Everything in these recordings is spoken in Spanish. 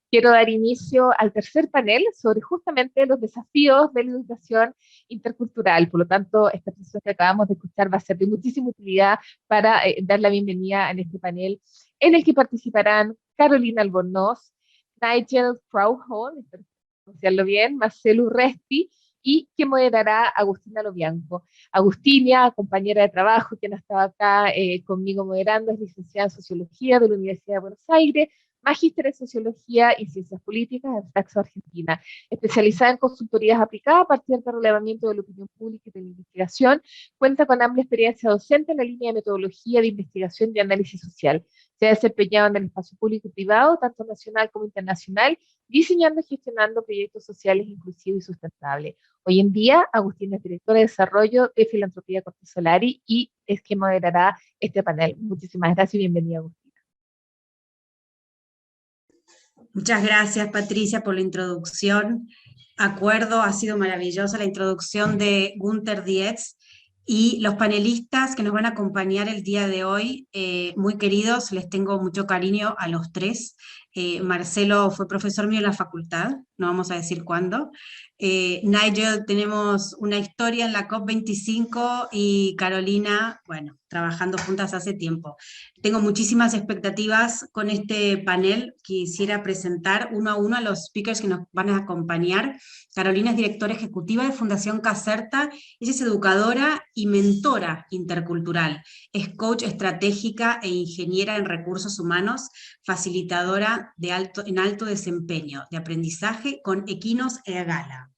Quiero dar inicio al tercer panel sobre justamente los desafíos de la educación intercultural. Por lo tanto, esta presentación que acabamos de escuchar va a ser de muchísima utilidad para dar la bienvenida en este panel, en el que participarán Carolina Albornoz, Nigel Crowhall, espero pronunciarlo bien, Marcelo Urresti, y que moderará Agustina Lobianco. Agustinia, compañera de trabajo, quien ha estado acá conmigo moderando, es licenciada en Sociología de la Universidad de Buenos Aires, magíster en Sociología y Ciencias Políticas en Flaxo, Argentina, especializada en consultorías aplicadas a partir del relevamiento de la opinión pública y de la investigación. Cuenta con amplia experiencia docente en la línea de metodología de investigación y análisis social. Se ha desempeñado en el espacio público y privado, tanto nacional como internacional, diseñando y gestionando proyectos sociales inclusivos y sustentables. Hoy en día, Agustina es directora de desarrollo de Filantropía Corte Solari y es quien moderará este panel. Muchísimas gracias y bienvenida, Agustina. Muchas gracias, Patricia, por la introducción. Acuerdo, ha sido maravillosa la introducción de Gunther Dietz y los panelistas que nos van a acompañar el día de hoy, muy queridos, les tengo mucho cariño a los tres. Marcelo fue profesor mío en la facultad, no vamos a decir cuándo. Nigel, tenemos una historia en la COP25 y Carolina, bueno, trabajando juntas hace tiempo. Tengo muchísimas expectativas con este panel. Quisiera presentar uno a uno a los speakers que nos van a acompañar. Carolina es directora ejecutiva de Fundación Caserta, ella es educadora y mentora intercultural, es coach estratégica e ingeniera en recursos humanos, facilitadora en alto desempeño de aprendizaje con Equinos e Gala.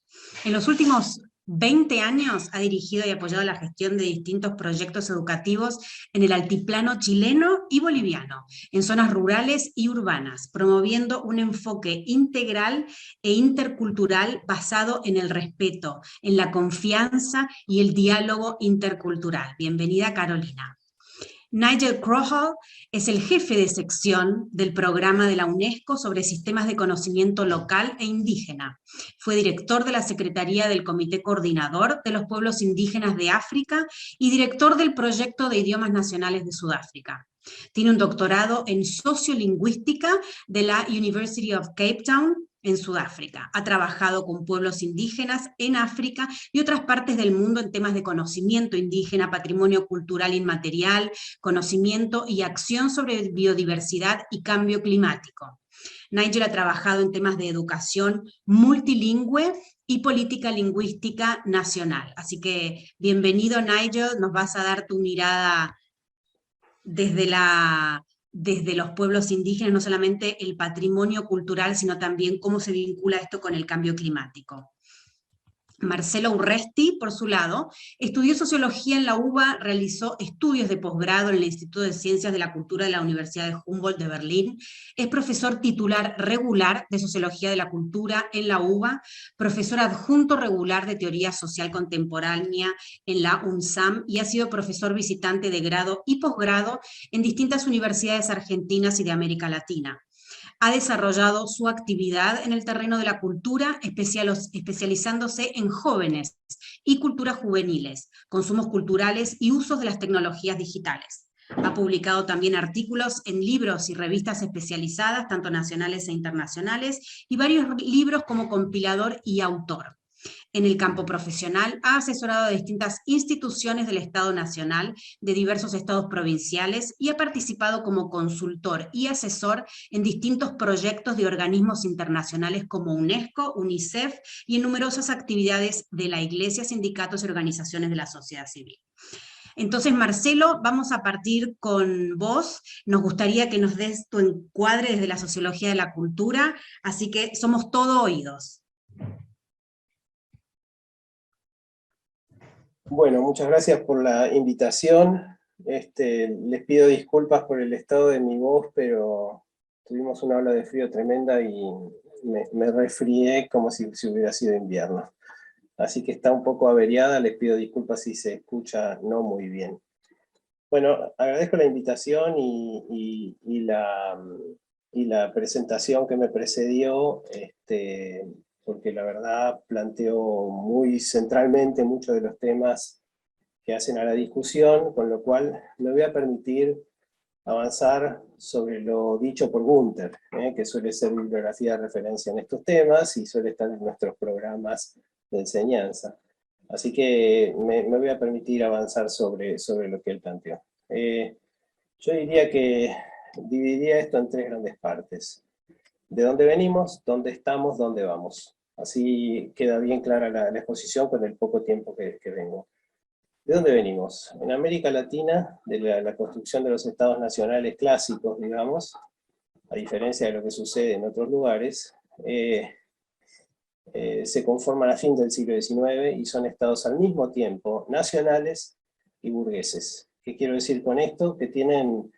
En los últimos 20 años ha dirigido y apoyado la gestión de distintos proyectos educativos en el altiplano chileno y boliviano, en zonas rurales y urbanas, promoviendo un enfoque integral e intercultural basado en el respeto, en la confianza y el diálogo intercultural. Bienvenida, Carolina. Nigel Crowhall es el jefe de sección del programa de la UNESCO sobre sistemas de conocimiento local e indígena. Fue director de la Secretaría del Comité Coordinador de los Pueblos Indígenas de África y director del Proyecto de Idiomas Nacionales de Sudáfrica. Tiene un doctorado en sociolingüística de la University of Cape Town, en Sudáfrica. Ha trabajado con pueblos indígenas en África y otras partes del mundo en temas de conocimiento indígena, patrimonio cultural inmaterial, conocimiento y acción sobre biodiversidad y cambio climático. Nigel ha trabajado en temas de educación multilingüe y política lingüística nacional. Así que bienvenido, Nigel, nos vas a dar tu mirada desde los pueblos indígenas, no solamente el patrimonio cultural, sino también cómo se vincula esto con el cambio climático. Marcelo Urresti, por su lado, estudió sociología en la UBA, realizó estudios de posgrado en el Instituto de Ciencias de la Cultura de la Universidad de Humboldt de Berlín, es profesor titular regular de Sociología de la Cultura en la UBA, profesor adjunto regular de Teoría Social Contemporánea en la UNSAM y ha sido profesor visitante de grado y posgrado en distintas universidades argentinas y de América Latina. Ha desarrollado su actividad en el terreno de la cultura, especializándose en jóvenes y culturas juveniles, consumos culturales y usos de las tecnologías digitales. Ha publicado también artículos en libros y revistas especializadas, tanto nacionales e internacionales, y varios libros como compilador y autor. En el campo profesional ha asesorado a distintas instituciones del Estado Nacional, de diversos estados provinciales, y ha participado como consultor y asesor en distintos proyectos de organismos internacionales como UNESCO, UNICEF y en numerosas actividades de la Iglesia, sindicatos y organizaciones de la sociedad civil. Entonces, Marcelo, vamos a partir con vos. Nos gustaría que nos des tu encuadre desde la sociología de la cultura, así que somos todo oídos. Bueno, muchas gracias por la invitación. Les pido disculpas por el estado de mi voz, pero tuvimos una ola de frío tremenda y me resfrié como si hubiera sido invierno. Así que está un poco averiada, les pido disculpas si se escucha no muy bien. Bueno, agradezco la invitación y la presentación que me precedió, porque la verdad planteó muy centralmente muchos de los temas que hacen a la discusión, con lo cual me voy a permitir avanzar sobre lo dicho por Gunther, que suele ser bibliografía de referencia en estos temas y suele estar en nuestros programas de enseñanza. Así que me voy a permitir avanzar sobre lo que él planteó. Yo diría que dividiría esto en tres grandes partes. De dónde venimos, dónde estamos, dónde vamos. Así queda bien clara la exposición con el poco tiempo que vengo. ¿De dónde venimos? En América Latina, de la construcción de los estados nacionales clásicos, digamos, a diferencia de lo que sucede en otros lugares, se conforman a fin del siglo XIX y son estados al mismo tiempo nacionales y burgueses. ¿Qué quiero decir con esto? Que tienen,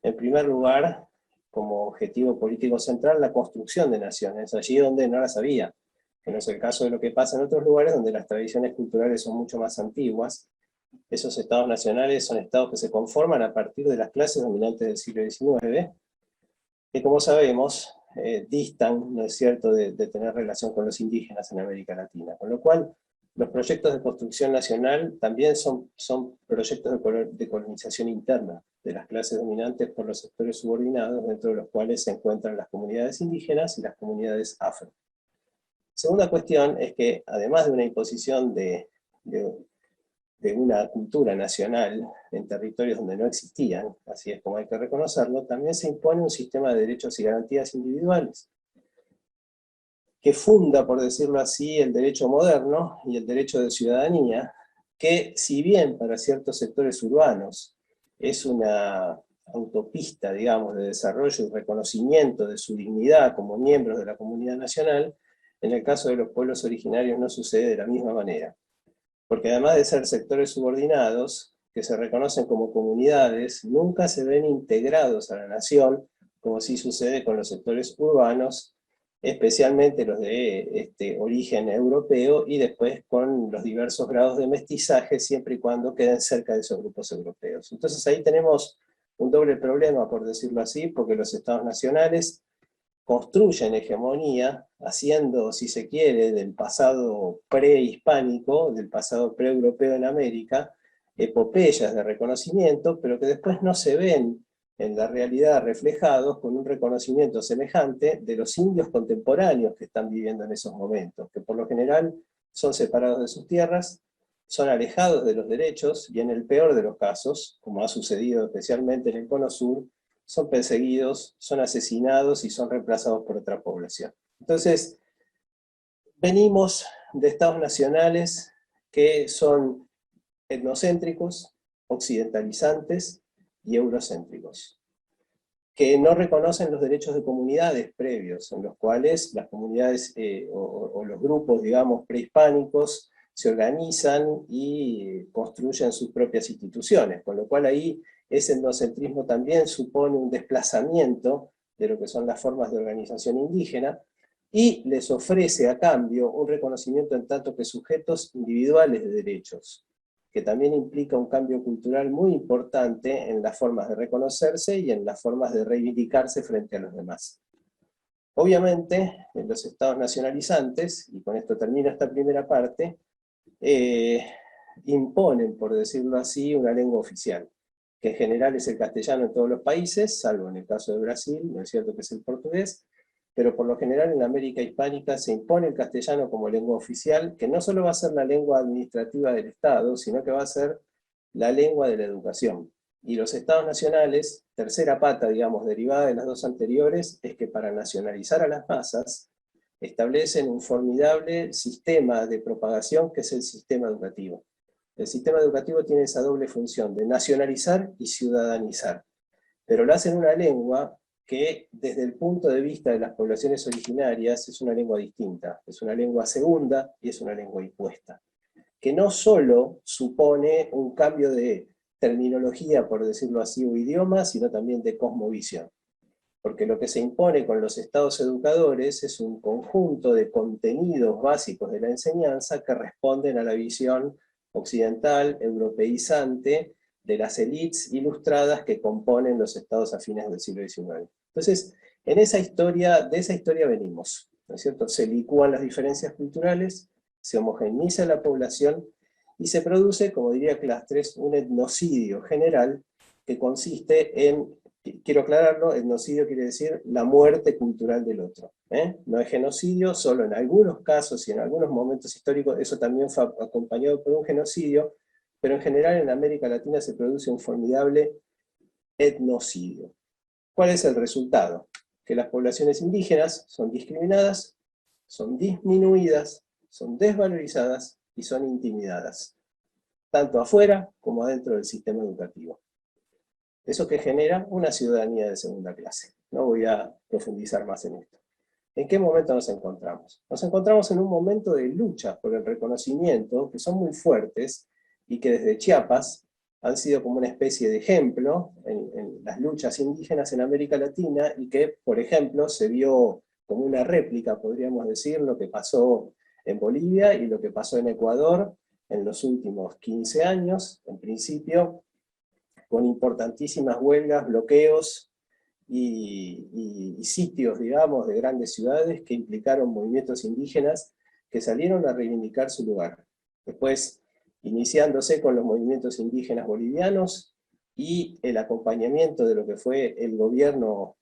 en primer lugar, como objetivo político central la construcción de naciones, allí donde no las había, que no es el caso de lo que pasa en otros lugares donde las tradiciones culturales son mucho más antiguas. Esos estados nacionales son estados que se conforman a partir de las clases dominantes del siglo XIX, que como sabemos distan, ¿no es cierto?, de tener relación con los indígenas en América Latina. Con lo cual, los proyectos de construcción nacional también son proyectos de colonización interna de las clases dominantes por los sectores subordinados, dentro de los cuales se encuentran las comunidades indígenas y las comunidades afro. Segunda cuestión es que, además de una imposición de una cultura nacional en territorios donde no existían, así es como hay que reconocerlo, también se impone un sistema de derechos y garantías individuales, que funda, por decirlo así, el derecho moderno y el derecho de ciudadanía, que si bien para ciertos sectores urbanos es una autopista, digamos, de desarrollo y reconocimiento de su dignidad como miembros de la comunidad nacional, en el caso de los pueblos originarios no sucede de la misma manera. Porque además de ser sectores subordinados, que se reconocen como comunidades, nunca se ven integrados a la nación, como sí sucede con los sectores urbanos, especialmente los de origen europeo, y después con los diversos grados de mestizaje, siempre y cuando queden cerca de esos grupos europeos. Entonces ahí tenemos un doble problema, por decirlo así, porque los estados nacionales construyen hegemonía, haciendo, si se quiere, del pasado prehispánico, del pasado pre-europeo en América, epopeyas de reconocimiento, pero que después no se ven en la realidad reflejados con un reconocimiento semejante de los indios contemporáneos que están viviendo en esos momentos, que por lo general son separados de sus tierras, son alejados de los derechos, y en el peor de los casos, como ha sucedido especialmente en el Cono Sur, son perseguidos, son asesinados y son reemplazados por otra población. Entonces, venimos de estados nacionales que son etnocéntricos, occidentalizantes y eurocéntricos, que no reconocen los derechos de comunidades previos, en los cuales las comunidades o los grupos, digamos, prehispánicos se organizan y construyen sus propias instituciones, con lo cual ahí ese etnocentrismo también supone un desplazamiento de lo que son las formas de organización indígena, y les ofrece a cambio un reconocimiento en tanto que sujetos individuales de derechos, que también implica un cambio cultural muy importante en las formas de reconocerse y en las formas de reivindicarse frente a los demás. Obviamente, en los estados nacionalizantes, y con esto termino esta primera parte, imponen, por decirlo así, una lengua oficial, que en general es el castellano en todos los países, salvo en el caso de Brasil, no es cierto que es el portugués, pero por lo general en América hispánica se impone el castellano como lengua oficial, que no solo va a ser la lengua administrativa del Estado, sino que va a ser la lengua de la educación. Y los estados nacionales, tercera pata, digamos, derivada de las dos anteriores, es que para nacionalizar a las masas, establecen un formidable sistema de propagación que es el sistema educativo. El sistema educativo tiene esa doble función de nacionalizar y ciudadanizar, pero lo hacen una lengua que desde el punto de vista de las poblaciones originarias es una lengua distinta, es una lengua segunda y es una lengua impuesta, que no solo supone un cambio de terminología, por decirlo así, o idioma, sino también de cosmovisión. Porque lo que se impone con los estados educadores es un conjunto de contenidos básicos de la enseñanza que responden a la visión occidental, europeizante, de las élites ilustradas que componen los estados a fines del siglo XIX. Entonces, de esa historia venimos, ¿no es cierto? Se licúan las diferencias culturales, se homogeneiza la población y se produce, como diría Clastres, un etnocidio general que consiste en quiero aclararlo, etnocidio quiere decir la muerte cultural del otro. No es genocidio, solo en algunos casos y en algunos momentos históricos eso también fue acompañado por un genocidio, pero en general en América Latina se produce un formidable etnocidio. ¿Cuál es el resultado? Que las poblaciones indígenas son discriminadas, son disminuidas, son desvalorizadas y son intimidadas, tanto afuera como adentro del sistema educativo. Eso que genera una ciudadanía de segunda clase. No voy a profundizar más en esto. ¿En qué momento nos encontramos? Nos encontramos en un momento de lucha por el reconocimiento, que son muy fuertes, y que desde Chiapas han sido como una especie de ejemplo en las luchas indígenas en América Latina, y que, por ejemplo, se vio como una réplica, podríamos decir, lo que pasó en Bolivia y lo que pasó en Ecuador en los últimos 15 años, en principio, con importantísimas huelgas, bloqueos y sitios, digamos, de grandes ciudades que implicaron movimientos indígenas que salieron a reivindicar su lugar. Después, iniciándose con los movimientos indígenas bolivianos y el acompañamiento de lo que fue el gobierno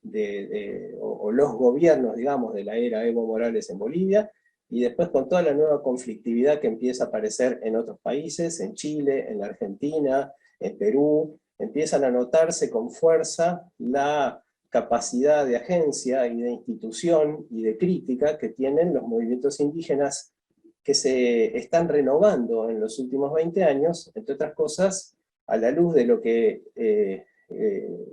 o los gobiernos, digamos, de la era Evo Morales en Bolivia, y después con toda la nueva conflictividad que empieza a aparecer en otros países, en Chile, en la Argentina, en Perú, empiezan a notarse con fuerza la capacidad de agencia y de institución y de crítica que tienen los movimientos indígenas que se están renovando en los últimos 20 años, entre otras cosas, a la luz de lo que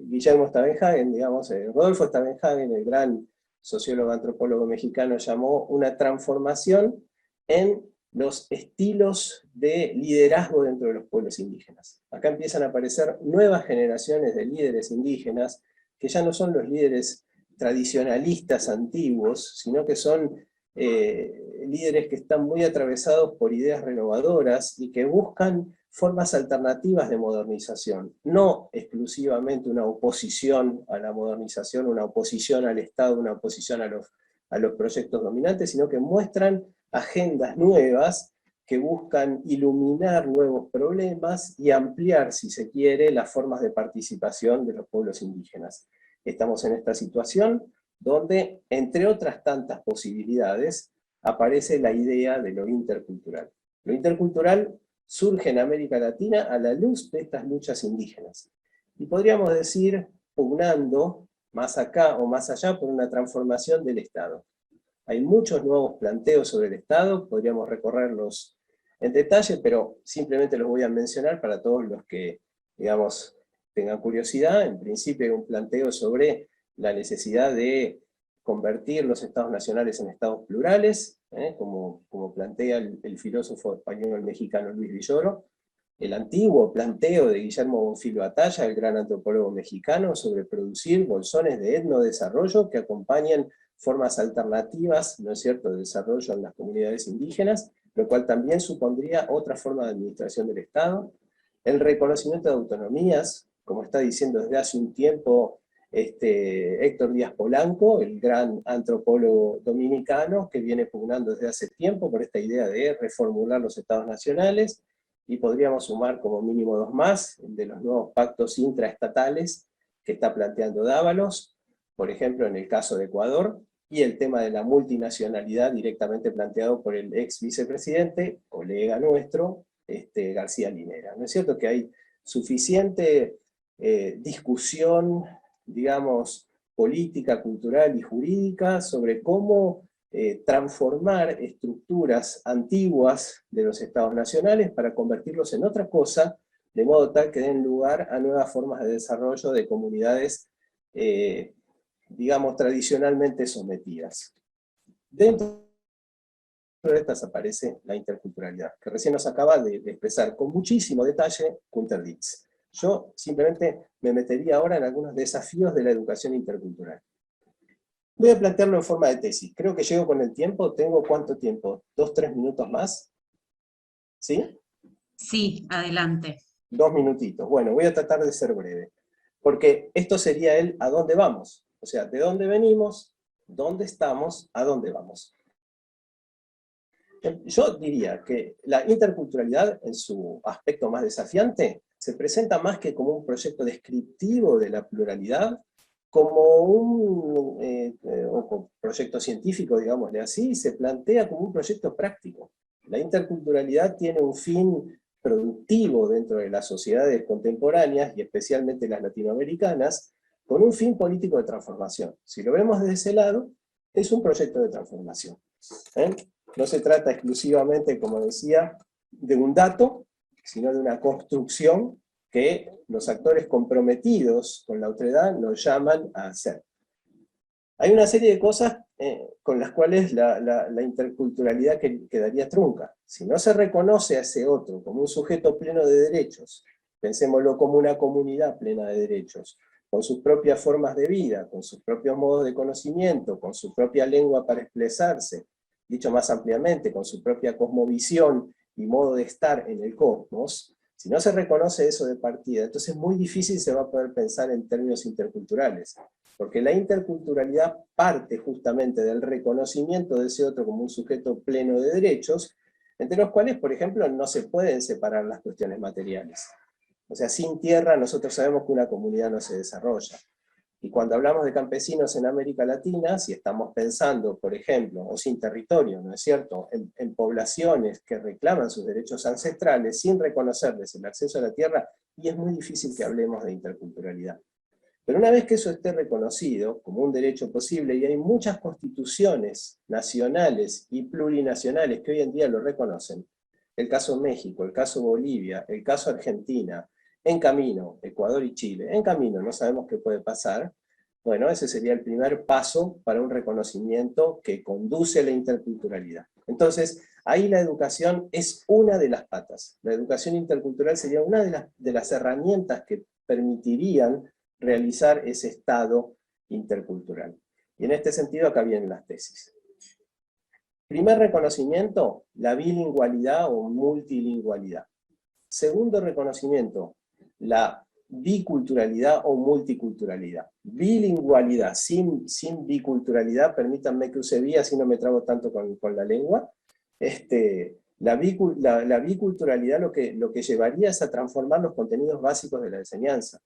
Guillermo Stavenhagen, digamos, Rodolfo Stavenhagen, el gran sociólogo antropólogo mexicano, llamó una transformación en los estilos de liderazgo dentro de los pueblos indígenas. Acá empiezan a aparecer nuevas generaciones de líderes indígenas, que ya no son los líderes tradicionalistas antiguos, sino que son líderes que están muy atravesados por ideas renovadoras y que buscan formas alternativas de modernización, no exclusivamente una oposición a la modernización, una oposición al Estado, una oposición a los proyectos dominantes, sino que muestran agendas nuevas que buscan iluminar nuevos problemas y ampliar, si se quiere, las formas de participación de los pueblos indígenas. Estamos en esta situación donde, entre otras tantas posibilidades, aparece la idea de lo intercultural. Lo intercultural surge en América Latina a la luz de estas luchas indígenas. Y podríamos decir, pugnando más acá o más allá por una transformación del Estado. Hay muchos nuevos planteos sobre el Estado, podríamos recorrerlos en detalle, pero simplemente los voy a mencionar para todos los que, digamos, tengan curiosidad. En principio hay un planteo sobre la necesidad de convertir los estados nacionales en estados plurales, como plantea el filósofo español mexicano Luis Villoro. El antiguo planteo de Guillermo Bonfilio Ataya, el gran antropólogo mexicano, sobre producir bolsones de etnodesarrollo que acompañan formas alternativas, ¿no es cierto?, de desarrollo en las comunidades indígenas, lo cual también supondría otra forma de administración del Estado. El reconocimiento de autonomías, como está diciendo desde hace un tiempo Héctor Díaz Polanco, el gran antropólogo dominicano, que viene pugnando desde hace tiempo por esta idea de reformular los estados nacionales, y podríamos sumar como mínimo dos más, de los nuevos pactos intraestatales que está planteando Dávalos, por ejemplo en el caso de Ecuador, y el tema de la multinacionalidad directamente planteado por el ex vicepresidente, colega nuestro, García Linera. ¿No es cierto que hay suficiente discusión, digamos, política, cultural y jurídica sobre cómo transformar estructuras antiguas de los estados nacionales para convertirlos en otra cosa, de modo tal que den lugar a nuevas formas de desarrollo de comunidades, digamos, tradicionalmente sometidas. Dentro de estas aparece la interculturalidad, que recién nos acaba de expresar con muchísimo detalle Günter Dietz. Yo simplemente me metería ahora en algunos desafíos de la educación intercultural. Voy a plantearlo en forma de tesis. Creo que llego con el tiempo. ¿Tengo cuánto tiempo? ¿2, 3 minutos más? ¿Sí? Sí, adelante. 2 minutitos. Bueno, voy a tratar de ser breve. Porque esto sería el ¿a dónde vamos? O sea, ¿de dónde venimos? ¿Dónde estamos? ¿A dónde vamos? Yo diría que la interculturalidad, en su aspecto más desafiante, se presenta más que como un proyecto descriptivo de la pluralidad, como un proyecto científico, digámosle así, se plantea como un proyecto práctico. La interculturalidad tiene un fin productivo dentro de las sociedades contemporáneas, y especialmente las latinoamericanas, con un fin político de transformación. Si lo vemos desde ese lado, es un proyecto de transformación. No se trata exclusivamente, como decía, de un dato, sino de una construcción que los actores comprometidos con la otredad nos llaman a hacer. Hay una serie de cosas con las cuales la interculturalidad quedaría trunca. Si no se reconoce a ese otro como un sujeto pleno de derechos, pensémoslo como una comunidad plena de derechos, con sus propias formas de vida, con sus propios modos de conocimiento, con su propia lengua para expresarse, dicho más ampliamente, con su propia cosmovisión y modo de estar en el cosmos, si no se reconoce eso de partida, entonces muy difícil se va a poder pensar en términos interculturales, porque la interculturalidad parte justamente del reconocimiento de ese otro como un sujeto pleno de derechos, entre los cuales, por ejemplo, no se pueden separar las cuestiones materiales. O sea, sin tierra nosotros sabemos que una comunidad no se desarrolla. Y cuando hablamos de campesinos en América Latina, si estamos pensando, por ejemplo, o sin territorio, ¿no es cierto?, en poblaciones que reclaman sus derechos ancestrales sin reconocerles el acceso a la tierra, y es muy difícil que hablemos de interculturalidad. Pero una vez que eso esté reconocido como un derecho posible, y hay muchas constituciones nacionales y plurinacionales que hoy en día lo reconocen, el caso México, el caso Bolivia, el caso Argentina, en camino, Ecuador y Chile, en camino, no sabemos qué puede pasar, bueno, ese sería el primer paso para un reconocimiento que conduce a la interculturalidad. Entonces, ahí la educación es una de las patas. La educación intercultural sería una de las herramientas que permitirían realizar ese estado intercultural. Y en este sentido acá vienen las tesis. Primer reconocimiento, la bilingüalidad o multilingüalidad. Segundo reconocimiento, la biculturalidad o multiculturalidad. Bilingüalidad sin biculturalidad, permítanme que use bi, así no me trabo tanto con la lengua. La biculturalidad lo que llevaría es a transformar los contenidos básicos de la enseñanza.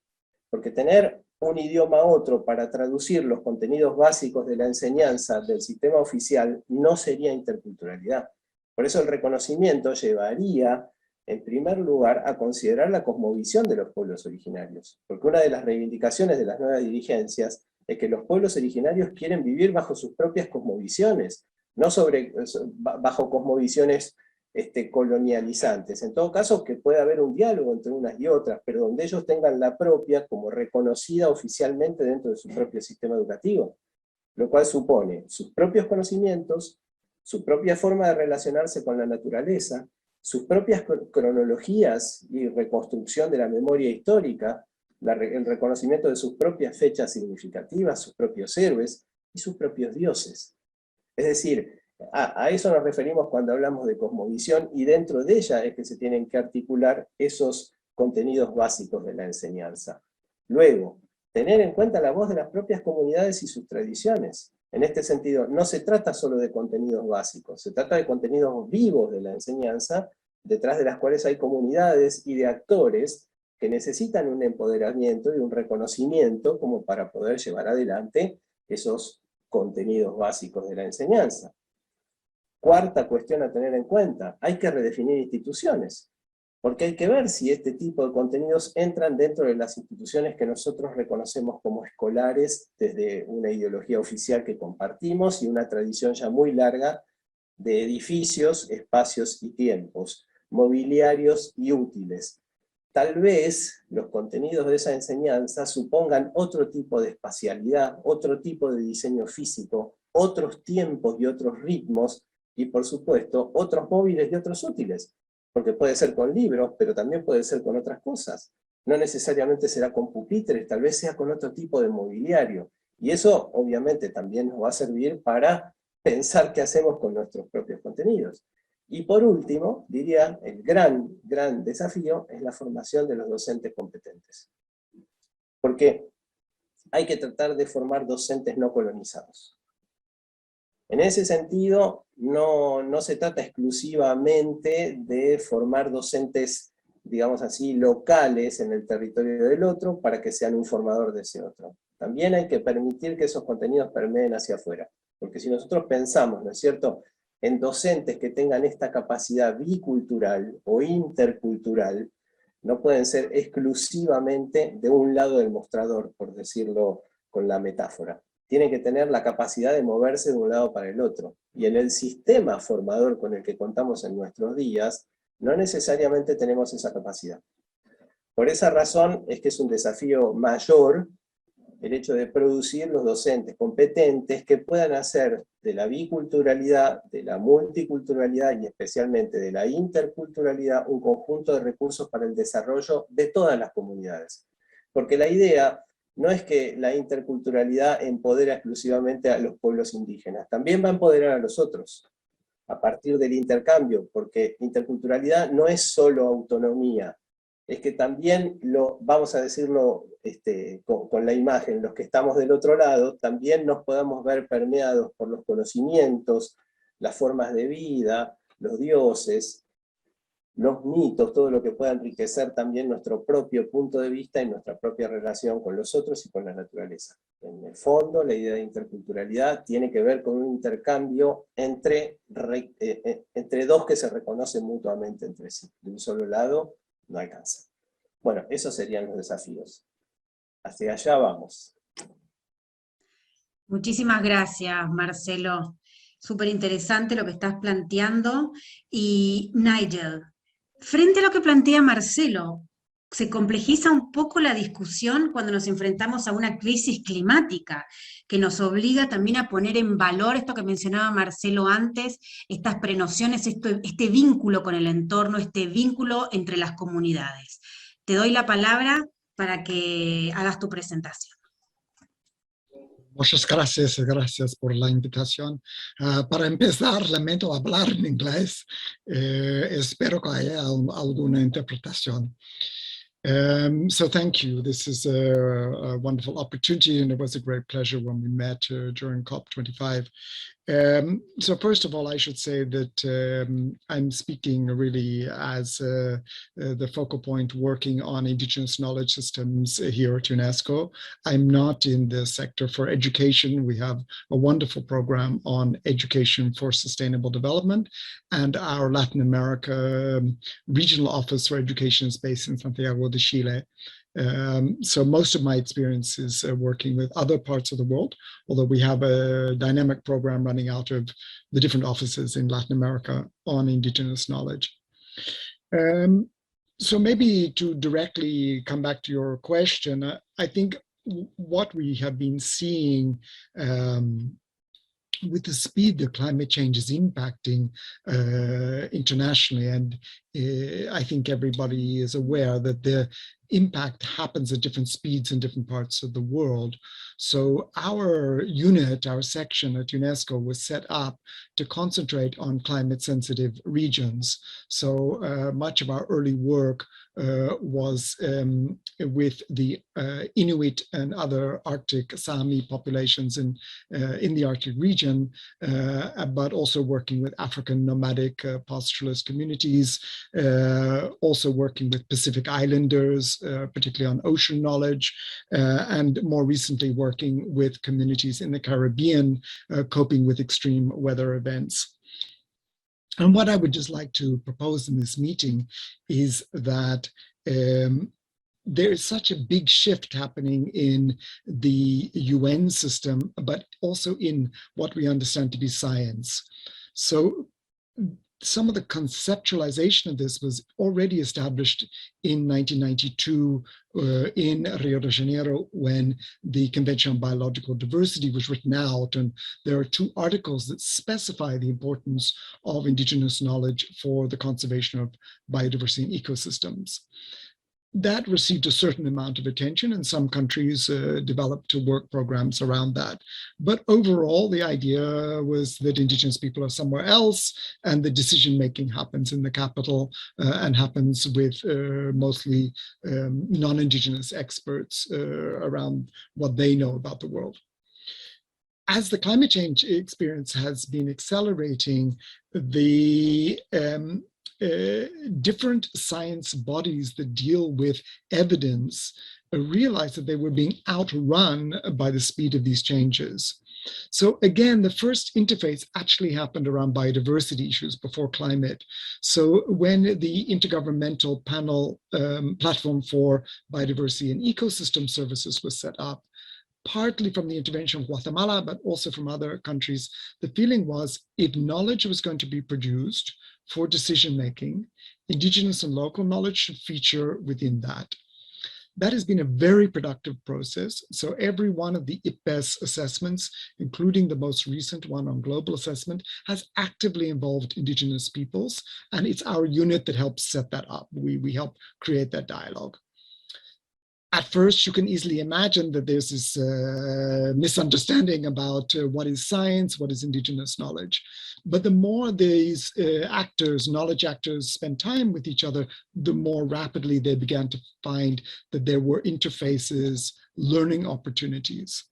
Porque tener un idioma a otro para traducir los contenidos básicos de la enseñanza del sistema oficial no sería interculturalidad. Por eso el reconocimiento llevaría, en primer lugar, a considerar la cosmovisión de los pueblos originarios. Porque una de las reivindicaciones de las nuevas dirigencias es que los pueblos originarios quieren vivir bajo sus propias cosmovisiones, no bajo cosmovisiones colonializantes. En todo caso, que pueda haber un diálogo entre unas y otras, pero donde ellos tengan la propia como reconocida oficialmente dentro de su propio sistema educativo, lo cual supone sus propios conocimientos, su propia forma de relacionarse con la naturaleza, sus propias cronologías y reconstrucción de la memoria histórica, el reconocimiento de sus propias fechas significativas, sus propios héroes y sus propios dioses. Es decir, a eso nos referimos cuando hablamos de cosmovisión, y dentro de ella es que se tienen que articular esos contenidos básicos de la enseñanza. Luego, tener en cuenta la voz de las propias comunidades y sus tradiciones. En este sentido, no se trata solo de contenidos básicos, se trata de contenidos vivos de la enseñanza, detrás de las cuales hay comunidades y de actores que necesitan un empoderamiento y un reconocimiento como para poder llevar adelante esos contenidos básicos de la enseñanza. Cuarta cuestión a tener en cuenta, hay que redefinir instituciones, porque hay que ver si este tipo de contenidos entran dentro de las instituciones que nosotros reconocemos como escolares desde una ideología oficial que compartimos y una tradición ya muy larga de edificios, espacios y tiempos, mobiliarios y útiles. Tal vez los contenidos de esa enseñanza supongan otro tipo de espacialidad, otro tipo de diseño físico, otros tiempos y otros ritmos, y por supuesto, otros móviles y otros útiles, porque puede ser con libros, pero también puede ser con otras cosas. No necesariamente será con pupitres, tal vez sea con otro tipo de mobiliario, y eso obviamente también nos va a servir para pensar qué hacemos con nuestros propios contenidos. Y por último, diría, el gran desafío es la formación de los docentes competentes. Porque hay que tratar de formar docentes no colonizados. En ese sentido, no se trata exclusivamente de formar docentes, digamos así, locales en el territorio del otro para que sean un formador de ese otro. También hay que permitir que esos contenidos permeen hacia afuera. Porque si nosotros pensamos, ¿no es cierto?, en docentes que tengan esta capacidad bicultural o intercultural, no pueden ser exclusivamente de un lado del mostrador, por decirlo con la metáfora. Tienen que tener la capacidad de moverse de un lado para el otro. Y en el sistema formador con el que contamos en nuestros días, no necesariamente tenemos esa capacidad. Por esa razón es que es un desafío mayor el hecho de producir los docentes competentes que puedan hacer de la biculturalidad, de la multiculturalidad y especialmente de la interculturalidad un conjunto de recursos para el desarrollo de todas las comunidades. Porque la idea no es que la interculturalidad empodera exclusivamente a los pueblos indígenas, también va a empoderar a los otros a partir del intercambio, porque interculturalidad no es solo autonomía, es que también, vamos a decirlo con la imagen, los que estamos del otro lado, también nos podamos ver permeados por los conocimientos, las formas de vida, los dioses, los mitos, todo lo que pueda enriquecer también nuestro propio punto de vista y nuestra propia relación con los otros y con la naturaleza. En el fondo, la idea de interculturalidad tiene que ver con un intercambio entre dos que se reconocen mutuamente entre sí. De un solo lado no alcanza. Bueno, esos serían los desafíos. Hacia allá vamos. Muchísimas gracias, Marcelo. Súper interesante lo que estás planteando. Y Nigel, frente a lo que plantea Marcelo, se complejiza un poco la discusión cuando nos enfrentamos a una crisis climática, que nos obliga también a poner en valor esto que mencionaba Marcelo antes, estas prenociones, este vínculo con el entorno, este vínculo entre las comunidades. Te doy la palabra para que hagas tu presentación. Muchas gracias, gracias por la invitación. Para empezar, lamento hablar en inglés. Espero que haya alguna interpretación. So thank you. This is a wonderful opportunity, and it was a great pleasure when we met during COP25. So first of all, I should say that I'm speaking really as the focal point working on indigenous knowledge systems here at UNESCO. I'm not in the sector for education. We have a wonderful program on education for sustainable development, and our Latin America regional office for education is based in Santiago de Chile. So most of my experience is working with other parts of the world, although we have a dynamic program running out of the different offices in Latin America on indigenous knowledge. So maybe to directly come back to your question, I think what we have been seeing with the speed that climate change is impacting internationally, and I think everybody is aware that the impact happens at different speeds in different parts of the world. So our unit, our section at UNESCO was set up to concentrate on climate sensitive regions. So much of our early work was with the Inuit and other Arctic Sami populations in the Arctic region, but also working with African nomadic pastoralist communities, also working with Pacific Islanders, particularly on ocean knowledge, and more recently working with communities in the Caribbean, coping with extreme weather events. And what I would just like to propose in this meeting is that there is such a big shift happening in the UN system, but also in what we understand to be science. So some of the conceptualization of this was already established in 1992 in Rio de Janeiro when the Convention on Biological Diversity was written out. And there are 2 articles that specify the importance of indigenous knowledge for the conservation of biodiversity and ecosystems. That received a certain amount of attention, and some countries developed work programs around that. But overall, the idea was that indigenous people are somewhere else, and the decision-making happens in the capital and happens with mostly non-indigenous experts around what they know about the world. as the climate change experience has been accelerating, the different science bodies that deal with evidence realized that they were being outrun by the speed of these changes. So again, the first interface actually happened around biodiversity issues before climate. So when the Intergovernmental Panel Platform for Biodiversity and Ecosystem Services was set up, partly from the intervention of Guatemala, but also from other countries, the feeling was if knowledge was going to be produced for decision-making, indigenous and local knowledge should feature within that. That has been a very productive process. So every one of the IPBES assessments, including the most recent one on global assessment, has actively involved indigenous peoples. And it's our unit that helps set that up. We help create that dialogue. At first, you can easily imagine that there's this misunderstanding about what is science, what is indigenous knowledge. But the more these knowledge actors, spend time with each other, the more rapidly they began to find that there were interfaces, learning opportunities.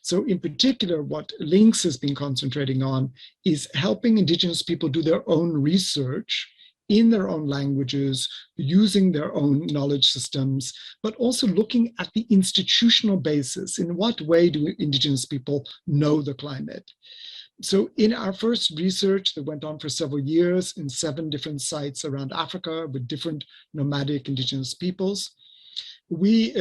So in particular, what LINCS has been concentrating on is helping indigenous people do their own research in their own languages, using their own knowledge systems, but also looking at the institutional basis. In what way do indigenous people know the climate? So in our first research that went on for several years in 7 different sites around Africa with different nomadic indigenous peoples, we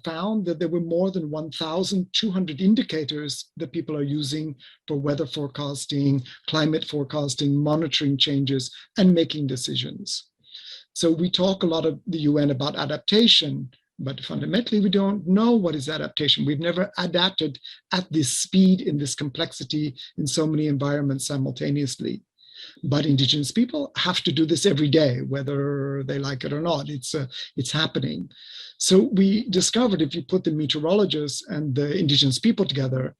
found that there were more than 1,200 indicators that people are using for weather forecasting, climate forecasting, monitoring changes, and making decisions. So we talk a lot of the UN about adaptation, but fundamentally we don't know what is adaptation. We've never adapted at this speed, in this complexity, in so many environments simultaneously. But indigenous people have to do this every day, whether they like it or not. It's happening. So we discovered if you put the meteorologists and the indigenous people together,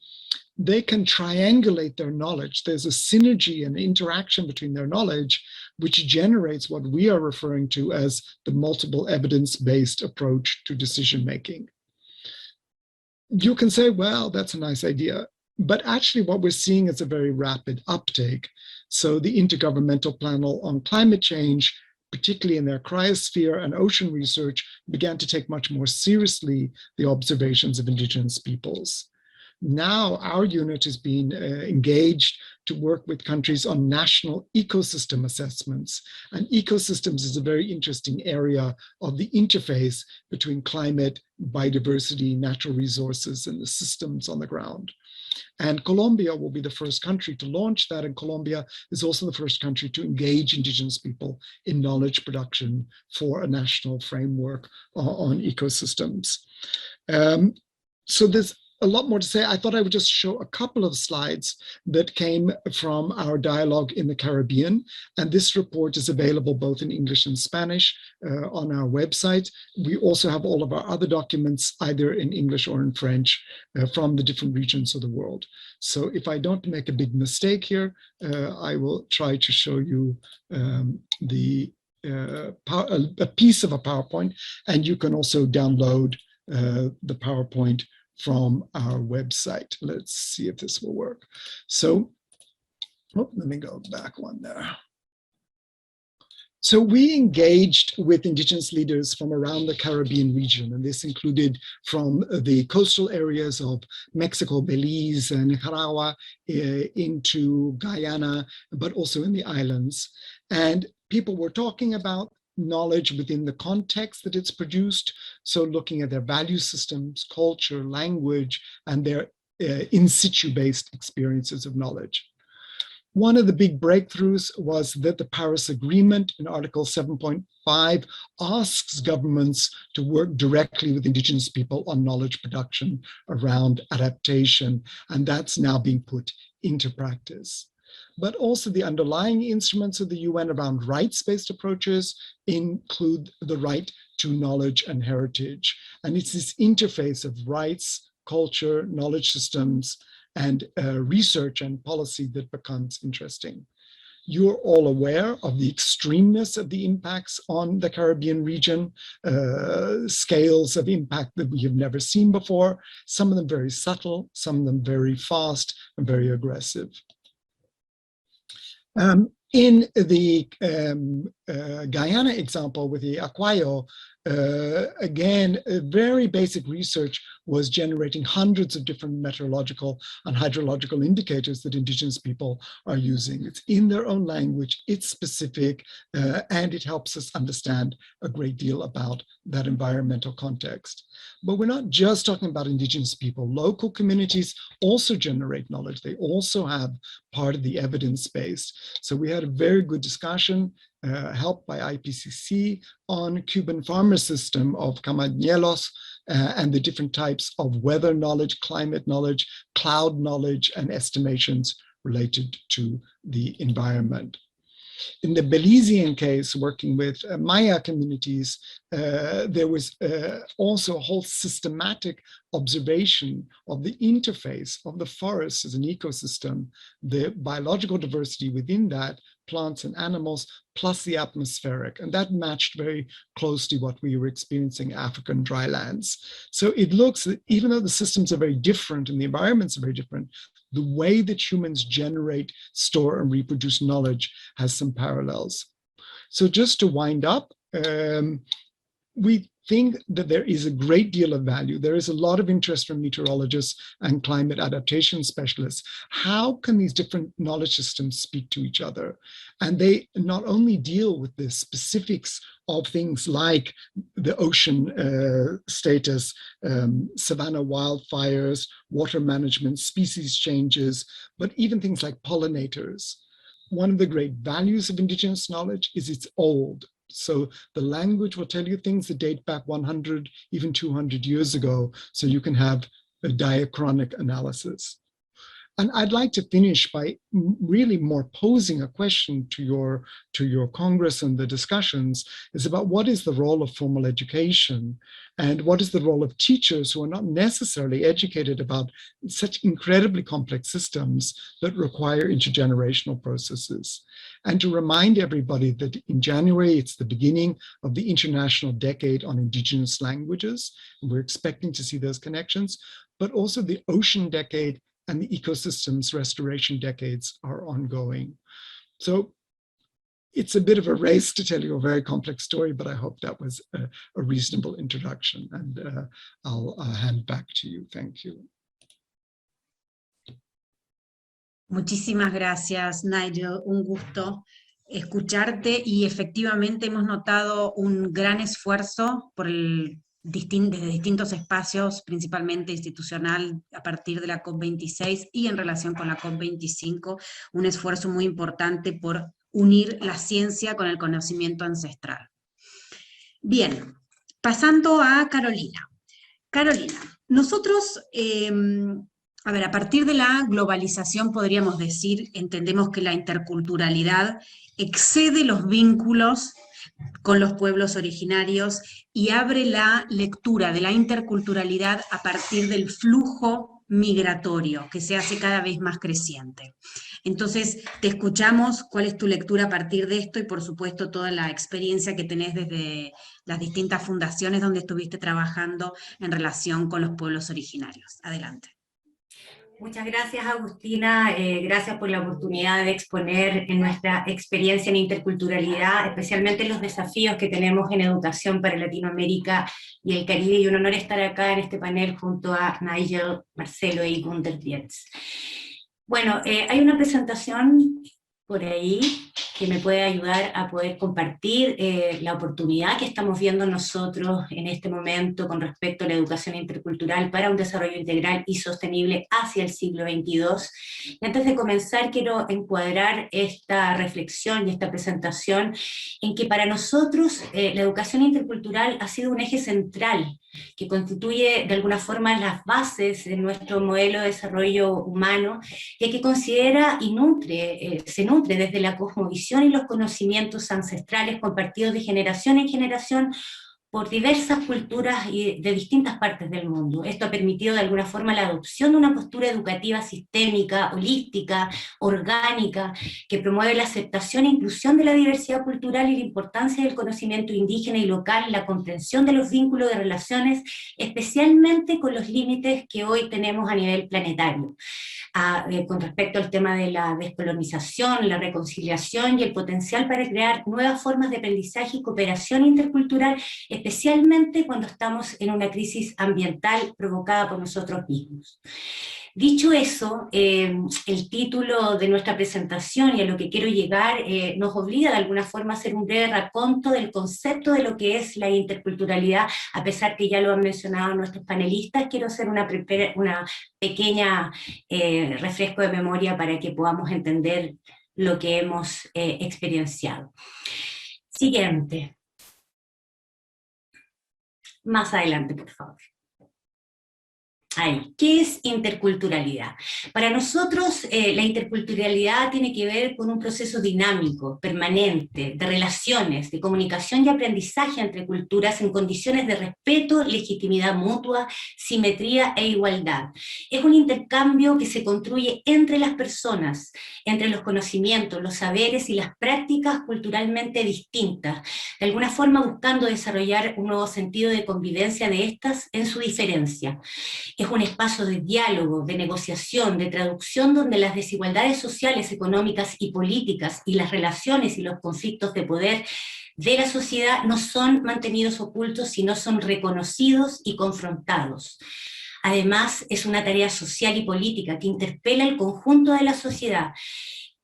they can triangulate their knowledge. There's a synergy and interaction between their knowledge, which generates what we are referring to as the multiple evidence-based approach to decision-making. You can say, well, that's a nice idea. But actually what we're seeing is a very rapid uptake. So the Intergovernmental Panel on Climate Change, particularly in their cryosphere and ocean research, began to take much more seriously the observations of indigenous peoples. Now our unit has been engaged to work with countries on national ecosystem assessments. And ecosystems is a very interesting area of the interface between climate, biodiversity, natural resources, and the systems on the ground. And Colombia will be the first country to launch that, and Colombia is also the first country to engage indigenous people in knowledge production for a national framework on ecosystems. So there's a lot more to say. I thought I would just show a couple of slides that came from our dialogue in the Caribbean. And this report is available both in English and Spanish on our website. We also have all of our other documents either in English or in French from the different regions of the world. So if I don't make a big mistake here, I will try to show you a piece of a PowerPoint, and you can also download the PowerPoint from our website. Let's see if this will work. So, let me go back one there. So we engaged with indigenous leaders from around the Caribbean region, and this included from the coastal areas of Mexico, Belize, and Nicaragua into Guyana, but also in the islands. And people were talking about knowledge within the context that it's produced. So looking at their value systems, culture, language, and their in situ-based experiences of knowledge. One of the big breakthroughs was that the Paris Agreement in Article 7.5 asks governments to work directly with indigenous people on knowledge production around adaptation, and that's now being put into practice. But also the underlying instruments of the UN around rights-based approaches include the right to knowledge and heritage. And it's this interface of rights, culture, knowledge systems, and research and policy that becomes interesting. You're all aware of the extremeness of the impacts on the Caribbean region, scales of impact that we have never seen before, some of them very subtle, some of them very fast and very aggressive. In the Guyana example with the Aquayo, again, very basic research was generating hundreds of different meteorological and hydrological indicators that indigenous people are using. It's in their own language, it's specific, and it helps us understand a great deal about that environmental context. But we're not just talking about indigenous people. Local communities also generate knowledge. They also have part of the evidence base. So we had a very good discussion helped by IPCC on Cuban farmer system of Campañuelos and the different types of weather knowledge, climate knowledge, cloud knowledge, and estimations related to the environment. In the Belizean case, working with Maya communities, there was also a whole systematic observation of the interface of the forest as an ecosystem, the biological diversity within that, plants and animals, plus the atmospheric. And that matched very closely what we were experiencing in African drylands. So it looks that even though the systems are very different and the environments are very different, the way that humans generate, store, and reproduce knowledge has some parallels. So just to wind up, we think that there is a great deal of value. There is a lot of interest from meteorologists and climate adaptation specialists. How can these different knowledge systems speak to each other? And they not only deal with the specifics of things like the ocean status, savanna wildfires, water management, species changes, but even things like pollinators. One of the great values of indigenous knowledge is it's old. So the language will tell you things that date back 100, even 200 years ago, so you can have a diachronic analysis. And I'd like to finish by really more posing a question to your Congress and the discussions is about what is the role of formal education and what is the role of teachers who are not necessarily educated about such incredibly complex systems that require intergenerational processes. And to remind everybody that in January, it's the beginning of the International Decade on Indigenous Languages. And we're expecting to see those connections, but also the Ocean Decade and the ecosystems restoration decades are ongoing. So it's a bit of a race to tell you a very complex story, but I hope that was a reasonable introduction, and I'll hand back to you. Thank you. Muchísimas gracias, Nigel. Un gusto escucharte y efectivamente hemos notado un gran esfuerzo por desde distintos espacios, principalmente institucional, a partir de la COP26 y en relación con la COP25, un esfuerzo muy importante por unir la ciencia con el conocimiento ancestral. Bien, pasando a Carolina. Carolina, nosotros, a partir de la globalización podríamos decir, entendemos que la interculturalidad excede los vínculos con los pueblos originarios y abre la lectura de la interculturalidad a partir del flujo migratorio, que se hace cada vez más creciente. Entonces, te escuchamos cuál es tu lectura a partir de esto y, por supuesto, toda la experiencia que tenés desde las distintas fundaciones donde estuviste trabajando en relación con los pueblos originarios. Adelante. Muchas gracias, Agustina. Gracias por la oportunidad de exponer en nuestra experiencia en interculturalidad, especialmente los desafíos que tenemos en educación para Latinoamérica y el Caribe, y un honor estar acá en este panel junto a Nigel, Marcelo y Gunther Dietz. Bueno, hay una presentación por ahí que me puede ayudar a poder compartir la oportunidad que estamos viendo nosotros en este momento con respecto a la educación intercultural para un desarrollo integral y sostenible hacia el siglo XXII. Y antes de comenzar, quiero encuadrar esta reflexión y esta presentación en que para nosotros la educación intercultural ha sido un eje central que constituye de alguna forma las bases de nuestro modelo de desarrollo humano, y que considera y se nutre desde la cosmovisión y los conocimientos ancestrales compartidos de generación en generación por diversas culturas y de distintas partes del mundo. Esto ha permitido de alguna forma la adopción de una postura educativa sistémica, holística, orgánica, que promueve la aceptación e inclusión de la diversidad cultural y la importancia del conocimiento indígena y local, la comprensión de los vínculos de relaciones, especialmente con los límites que hoy tenemos a nivel planetario. Con respecto al tema de la descolonización, la reconciliación y el potencial para crear nuevas formas de aprendizaje y cooperación intercultural, especialmente cuando estamos en una crisis ambiental provocada por nosotros mismos. Dicho eso, el título de nuestra presentación y a lo que quiero llegar nos obliga de alguna forma a hacer un breve raconto del concepto de lo que es la interculturalidad, a pesar que ya lo han mencionado nuestros panelistas. Quiero hacer una pequeña refresco de memoria para que podamos entender lo que hemos experienciado. Siguiente. Más adelante, por favor. Ahí. ¿Qué es interculturalidad? Para nosotros la interculturalidad tiene que ver con un proceso dinámico, permanente, de relaciones, de comunicación y aprendizaje entre culturas en condiciones de respeto, legitimidad mutua, simetría e igualdad. Es un intercambio que se construye entre las personas, entre los conocimientos, los saberes y las prácticas culturalmente distintas, de alguna forma buscando desarrollar un nuevo sentido de convivencia de estas en su diferencia. Es un espacio de diálogo, de negociación, de traducción, donde las desigualdades sociales, económicas y políticas y las relaciones y los conflictos de poder de la sociedad no son mantenidos ocultos, sino son reconocidos y confrontados. Además, es una tarea social y política que interpela el conjunto de la sociedad,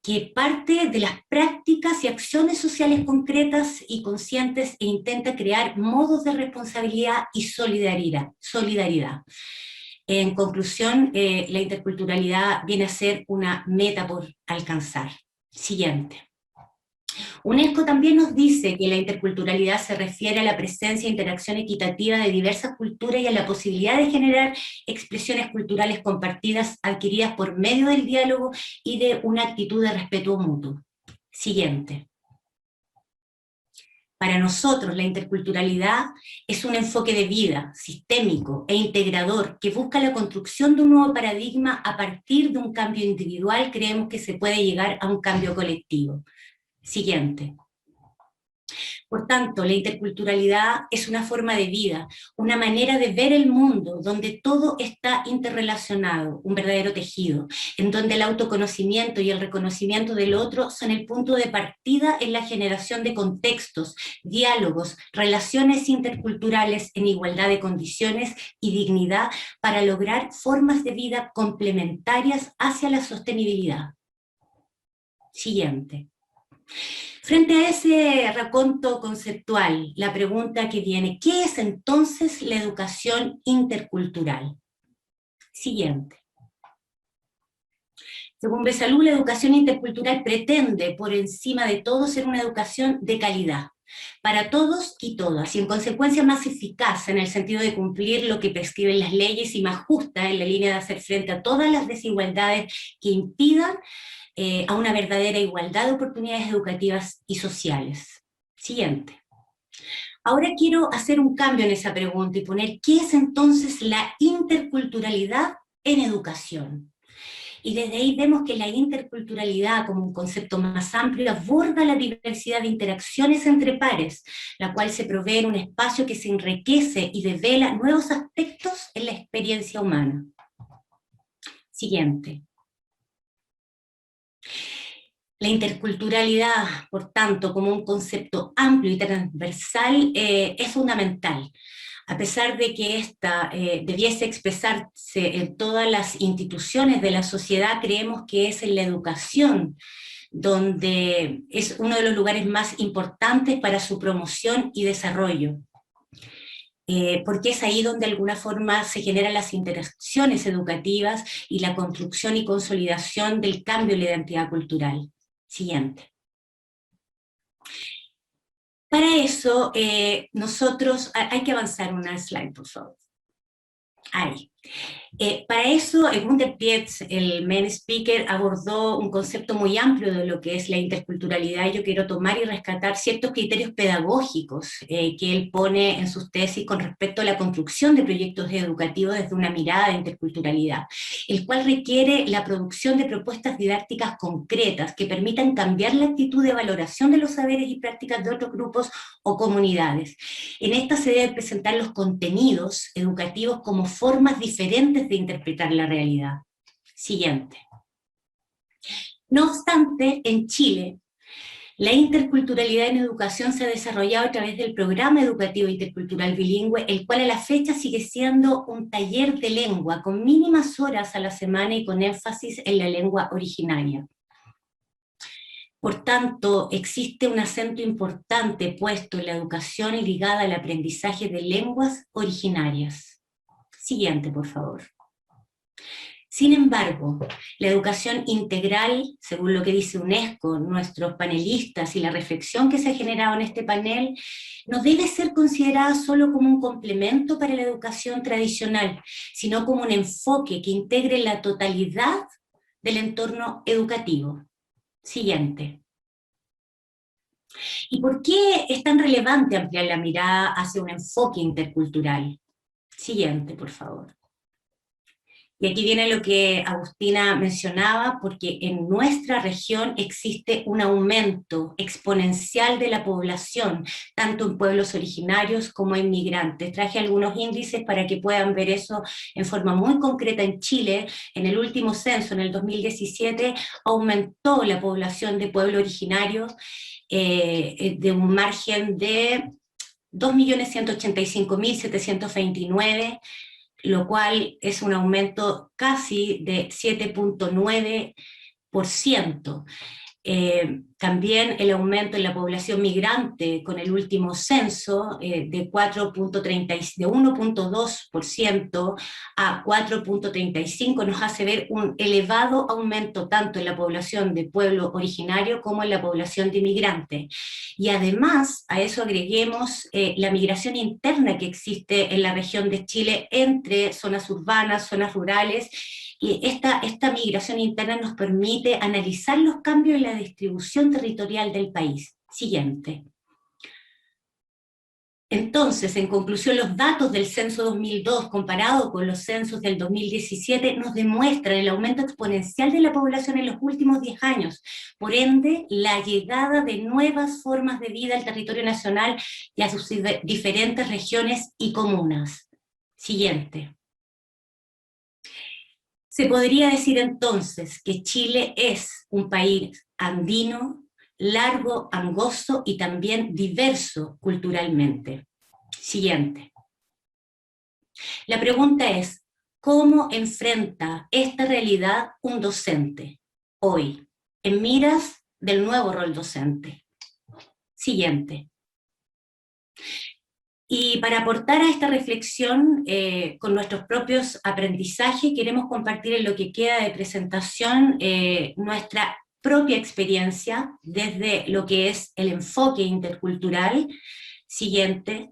que parte de las prácticas y acciones sociales concretas y conscientes e intenta crear modos de responsabilidad y solidaridad. En conclusión, la interculturalidad viene a ser una meta por alcanzar. Siguiente. UNESCO también nos dice que la interculturalidad se refiere a la presencia e interacción equitativa de diversas culturas y a la posibilidad de generar expresiones culturales compartidas adquiridas por medio del diálogo y de una actitud de respeto mutuo. Siguiente. Para nosotros la interculturalidad es un enfoque de vida, sistémico e integrador, que busca la construcción de un nuevo paradigma. A partir de un cambio individual creemos que se puede llegar a un cambio colectivo. Siguiente. Por tanto, la interculturalidad es una forma de vida, una manera de ver el mundo, donde todo está interrelacionado, un verdadero tejido, en donde el autoconocimiento y el reconocimiento del otro son el punto de partida en la generación de contextos, diálogos, relaciones interculturales en igualdad de condiciones y dignidad para lograr formas de vida complementarias hacia la sostenibilidad. Siguiente. Frente a ese raconto conceptual, la pregunta que viene, ¿qué es entonces la educación intercultural? Siguiente. Según Besalú, la educación intercultural pretende, por encima de todo, ser una educación de calidad, para todos y todas, y en consecuencia más eficaz en el sentido de cumplir lo que prescriben las leyes y más justa en la línea de hacer frente a todas las desigualdades que impidan a una verdadera igualdad de oportunidades educativas y sociales. Siguiente. Ahora quiero hacer un cambio en esa pregunta y poner ¿qué es entonces la interculturalidad en educación? Y desde ahí vemos que la interculturalidad como un concepto más amplio aborda la diversidad de interacciones entre pares, la cual se provee en un espacio que se enriquece y devela nuevos aspectos en la experiencia humana. Siguiente. La interculturalidad, por tanto, como un concepto amplio y transversal, es fundamental. A pesar de que ésta debiese expresarse en todas las instituciones de la sociedad, creemos que es en la educación donde es uno de los lugares más importantes para su promoción y desarrollo. Porque es ahí donde de alguna forma se generan las interacciones educativas y la construcción y consolidación del cambio en la identidad cultural. Siguiente. Para eso, nosotros, hay que avanzar una slide, por favor. Ahí. Para eso, Gunther Dietz, el main speaker, abordó un concepto muy amplio de lo que es la interculturalidad, y yo quiero tomar y rescatar ciertos criterios pedagógicos que él pone en sus tesis con respecto a la construcción de proyectos educativos desde una mirada de interculturalidad, el cual requiere la producción de propuestas didácticas concretas que permitan cambiar la actitud de valoración de los saberes y prácticas de otros grupos o comunidades. En esta se deben presentar los contenidos educativos como formas diferentes de interpretar la realidad. Siguiente. No obstante, en Chile, la interculturalidad en educación se ha desarrollado a través del Programa Educativo Intercultural Bilingüe, el cual a la fecha sigue siendo un taller de lengua con mínimas horas a la semana y con énfasis en la lengua originaria. Por tanto, existe un acento importante puesto en la educación ligada al aprendizaje de lenguas originarias. Siguiente, por favor. Sin embargo, la educación integral, según lo que dice UNESCO, nuestros panelistas y la reflexión que se ha generado en este panel, no debe ser considerada solo como un complemento para la educación tradicional, sino como un enfoque que integre la totalidad del entorno educativo. Siguiente. ¿Y por qué es tan relevante ampliar la mirada hacia un enfoque intercultural? Siguiente, por favor. Y aquí viene lo que Agustina mencionaba, porque en nuestra región existe un aumento exponencial de la población, tanto en pueblos originarios como en migrantes. Traje algunos índices para que puedan ver eso en forma muy concreta en Chile. En el último censo, en el 2017, aumentó la población de pueblos originarios de un margen de 2.185.729, lo cual es un aumento casi de 7.9%. También el aumento en la población migrante con el último censo de 1.2% a 4.35 nos hace ver un elevado aumento tanto en la población de pueblo originario como en la población de inmigrantes. Y además a eso agreguemos la migración interna que existe en la región de Chile entre zonas urbanas, zonas rurales. Y esta migración interna nos permite analizar los cambios en la distribución territorial del país. Siguiente. Entonces, en conclusión, los datos del censo 2002 comparado con los censos del 2017 nos demuestran el aumento exponencial de la población en los últimos 10 años. Por ende, la llegada de nuevas formas de vida al territorio nacional y a sus diferentes regiones y comunas. Siguiente. Se podría decir entonces que Chile es un país andino, largo, angosto y también diverso culturalmente. Siguiente. La pregunta es, ¿cómo enfrenta esta realidad un docente hoy, en miras del nuevo rol docente? Siguiente. Y para aportar a esta reflexión con nuestros propios aprendizajes, queremos compartir en lo que queda de presentación nuestra propia experiencia desde lo que es el enfoque intercultural. Siguiente.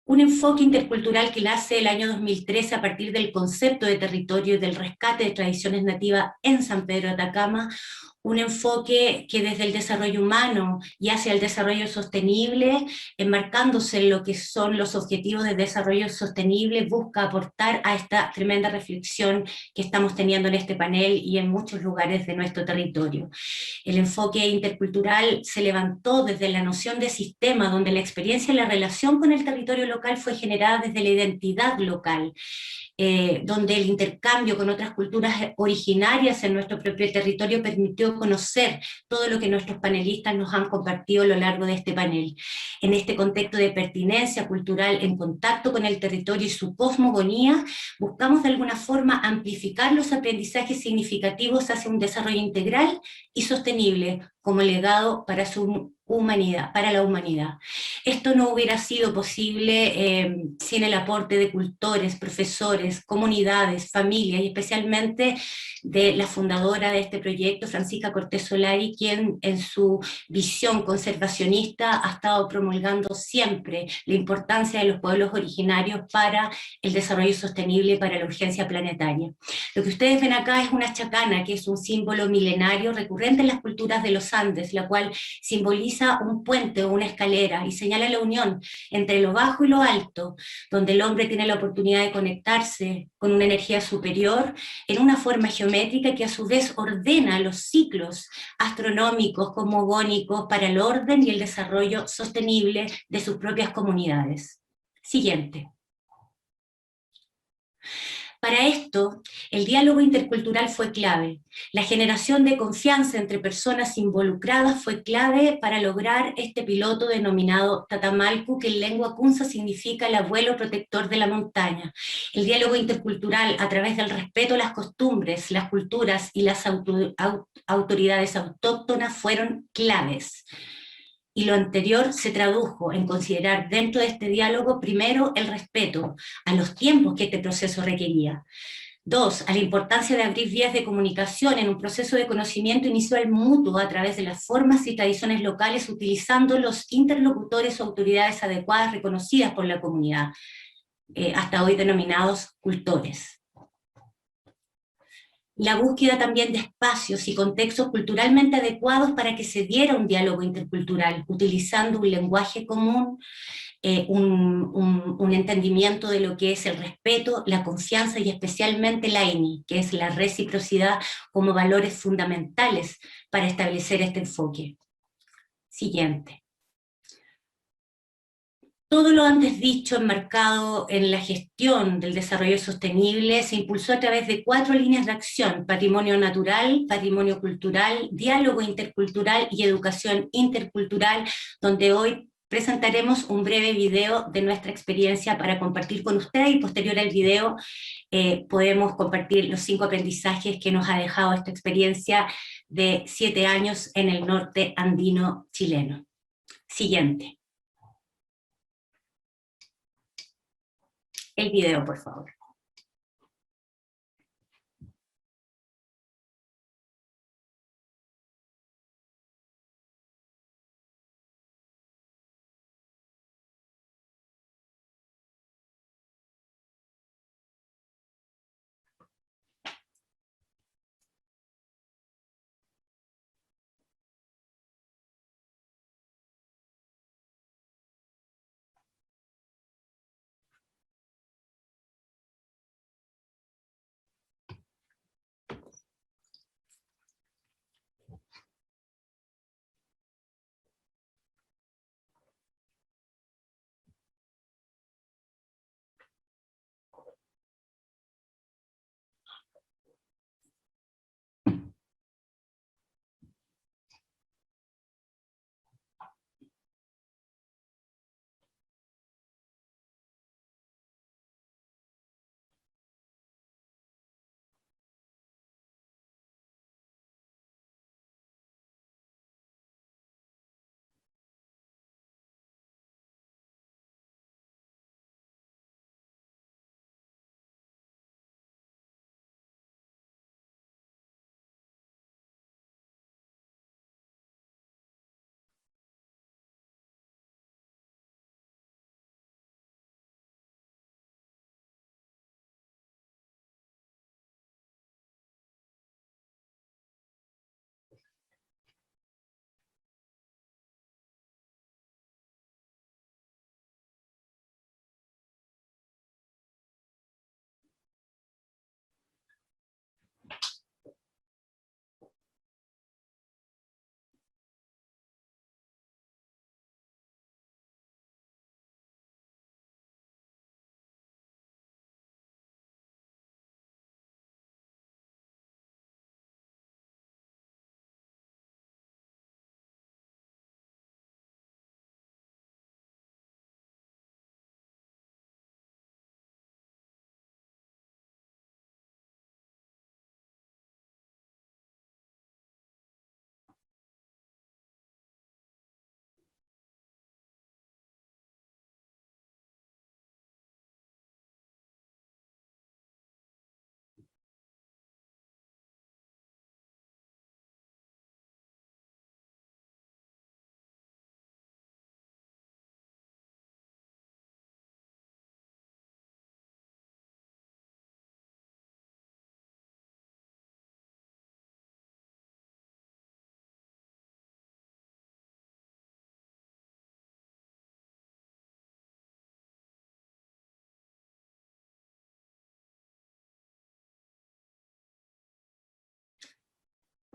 Un enfoque intercultural que nace el año 2013 a partir del concepto de territorio y del rescate de tradiciones nativas en San Pedro de Atacama, un enfoque que desde el desarrollo humano y hacia el desarrollo sostenible, enmarcándose en lo que son los objetivos de desarrollo sostenible, busca aportar a esta tremenda reflexión que estamos teniendo en este panel y en muchos lugares de nuestro territorio. El enfoque intercultural se levantó desde la noción de sistema, donde la experiencia y la relación con el territorio local fue generada desde la identidad local, donde el intercambio con otras culturas originarias en nuestro propio territorio permitió conocer todo lo que nuestros panelistas nos han compartido a lo largo de este panel. En este contexto de pertinencia cultural en contacto con el territorio y su cosmogonía, buscamos de alguna forma amplificar los aprendizajes significativos hacia un desarrollo integral y sostenible como legado para su humanidad, para la humanidad. Esto no hubiera sido posible sin el aporte de cultores, profesores, comunidades, familias, y especialmente de la fundadora de este proyecto, Francisca Cortés Solari, quien en su visión conservacionista ha estado promulgando siempre la importancia de los pueblos originarios para el desarrollo sostenible y para la urgencia planetaria. Lo que ustedes ven acá es una chacana, que es un símbolo milenario recurrente en las culturas de los Andes, la cual simboliza un puente o una escalera y señala la unión entre lo bajo y lo alto, donde el hombre tiene la oportunidad de conectarse con una energía superior en una forma geométrica que a su vez ordena los ciclos astronómicos, cosmogónicos para el orden y el desarrollo sostenible de sus propias comunidades. Siguiente. Para esto, el diálogo intercultural fue clave. La generación de confianza entre personas involucradas fue clave para lograr este piloto denominado Tatamalcu, que en lengua kunza significa el abuelo protector de la montaña. El diálogo intercultural, a través del respeto a las costumbres, las culturas y las autoridades autóctonas, fueron claves. Y lo anterior se tradujo en considerar dentro de este diálogo, primero, el respeto a los tiempos que este proceso requería. Dos, a la importancia de abrir vías de comunicación en un proceso de conocimiento inicial mutuo a través de las formas y tradiciones locales, utilizando los interlocutores o autoridades adecuadas reconocidas por la comunidad, hasta hoy denominados cultores. La búsqueda también de espacios y contextos culturalmente adecuados para que se diera un diálogo intercultural, utilizando un lenguaje común, un entendimiento de lo que es el respeto, la confianza y especialmente la ENI, que es la reciprocidad, como valores fundamentales para establecer este enfoque. Siguiente. Todo lo antes dicho, enmarcado en la gestión del desarrollo sostenible, se impulsó a través de 4 líneas de acción: patrimonio natural, patrimonio cultural, diálogo intercultural y educación intercultural, donde hoy presentaremos un breve video de nuestra experiencia para compartir con ustedes, y posterior al video podemos compartir los 5 aprendizajes que nos ha dejado esta experiencia de 7 años en el norte andino chileno. Siguiente. El video, por favor.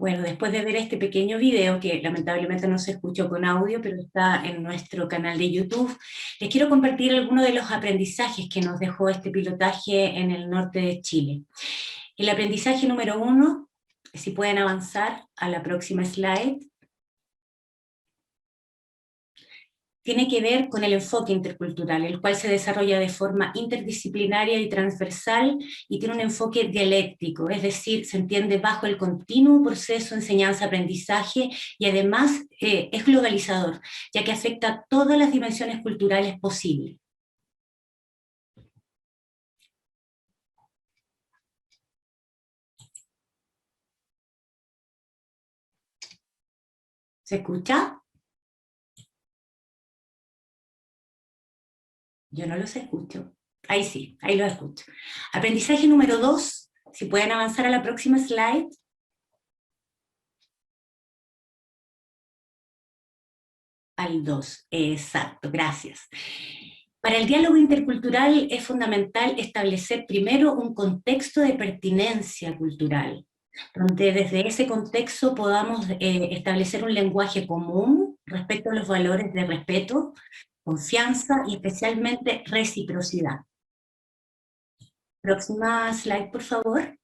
Bueno, después de ver este pequeño video, que lamentablemente no se escuchó con audio, pero está en nuestro canal de YouTube, les quiero compartir algunos de los aprendizajes que nos dejó este pilotaje en el norte de Chile. El aprendizaje número 1, si pueden avanzar a la próxima slide, tiene que ver con el enfoque intercultural, el cual se desarrolla de forma interdisciplinaria y transversal y tiene un enfoque dialéctico, es decir, se entiende bajo el continuo proceso enseñanza-aprendizaje y además es globalizador, ya que afecta a todas las dimensiones culturales posibles. ¿Se escucha? Yo no los escucho. Ahí sí, ahí los escucho. Aprendizaje número 2, si pueden avanzar a la próxima slide. Al 2, exacto, gracias. Para el diálogo intercultural es fundamental establecer primero un contexto de pertinencia cultural, donde desde ese contexto podamos establecer un lenguaje común respecto a los valores de respeto, confianza y especialmente reciprocidad. Próxima slide, por favor.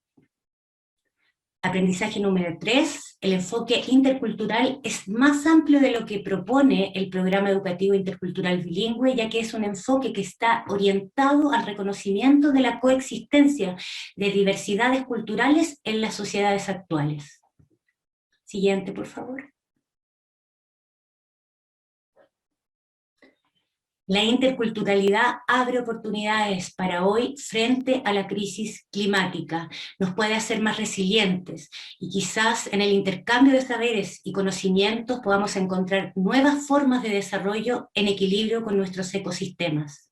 Aprendizaje número 3, el enfoque intercultural es más amplio de lo que propone el Programa Educativo Intercultural Bilingüe, ya que es un enfoque que está orientado al reconocimiento de la coexistencia de diversidades culturales en las sociedades actuales. Siguiente, por favor. La interculturalidad abre oportunidades para hoy frente a la crisis climática, nos puede hacer más resilientes y quizás en el intercambio de saberes y conocimientos podamos encontrar nuevas formas de desarrollo en equilibrio con nuestros ecosistemas.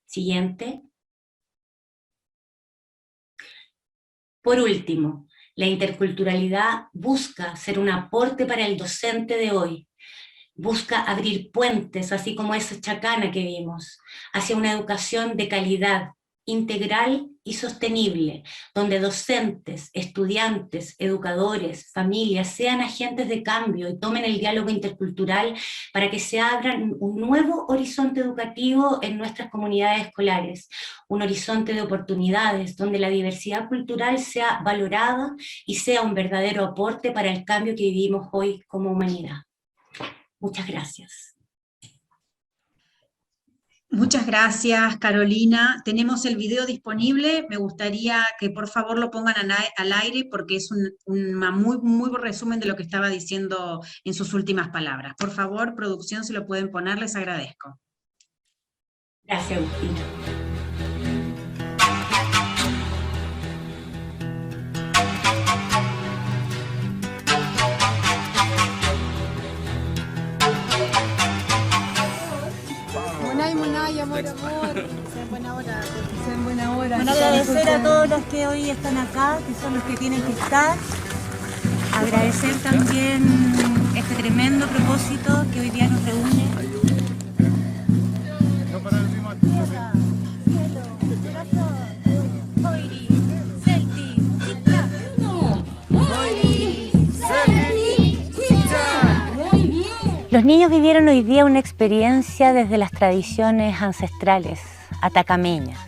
Siguiente. Por último, la interculturalidad busca ser un aporte para el docente de hoy, busca abrir puentes, así como esa chacana que vimos, hacia una educación de calidad, integral y sostenible, donde docentes, estudiantes, educadores, familias sean agentes de cambio y tomen el diálogo intercultural para que se abra un nuevo horizonte educativo en nuestras comunidades escolares, un horizonte de oportunidades donde la diversidad cultural sea valorada y sea un verdadero aporte para el cambio que vivimos hoy como humanidad. Muchas gracias. Muchas gracias, Carolina. Tenemos el video disponible. Me gustaría que por favor lo pongan al aire porque es un muy buen resumen de lo que estaba diciendo en sus últimas palabras. Por favor, producción, si lo pueden poner, les agradezco. Gracias, Agustina. Amor, sean buena hora, sean buena hora. Bueno, agradecer a todos los que hoy están acá, que son los que tienen que estar. Agradecer también este tremendo propósito que hoy día nos reúne. Los niños vivieron hoy día una experiencia desde las tradiciones ancestrales, atacameñas.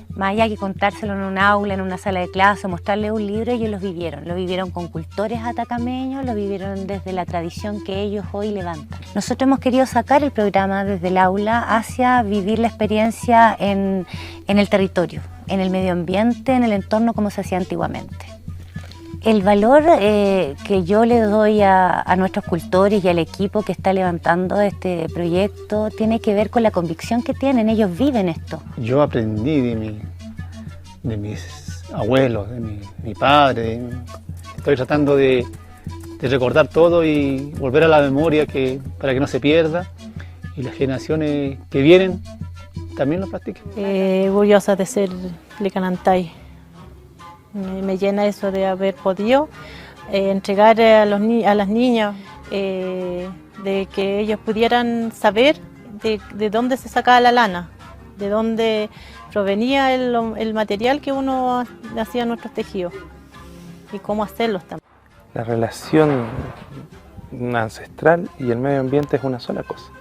Más allá que contárselo en un aula, en una sala de clase, mostrarles un libro, ellos lo vivieron con cultores atacameños, lo vivieron desde la tradición que ellos hoy levantan. Nosotros hemos querido sacar el programa desde el aula hacia vivir la experiencia en el territorio, en el medio ambiente, en el entorno como se hacía antiguamente. El valor que yo le doy a nuestros cultores y al equipo que está levantando este proyecto tiene que ver con la convicción que tienen, ellos viven esto. Yo aprendí de mis abuelos, de mi padre, estoy tratando de recordar todo y volver a la memoria para que no se pierda y las generaciones que vienen también lo practiquen. Orgullosa de ser Licanantay. Me llena eso de haber podido entregar a las niñas, de que ellos pudieran saber de dónde se sacaba la lana, de dónde provenía el material que uno hacía en nuestros tejidos y cómo hacerlos también. La relación ancestral y el medio ambiente es una sola cosa.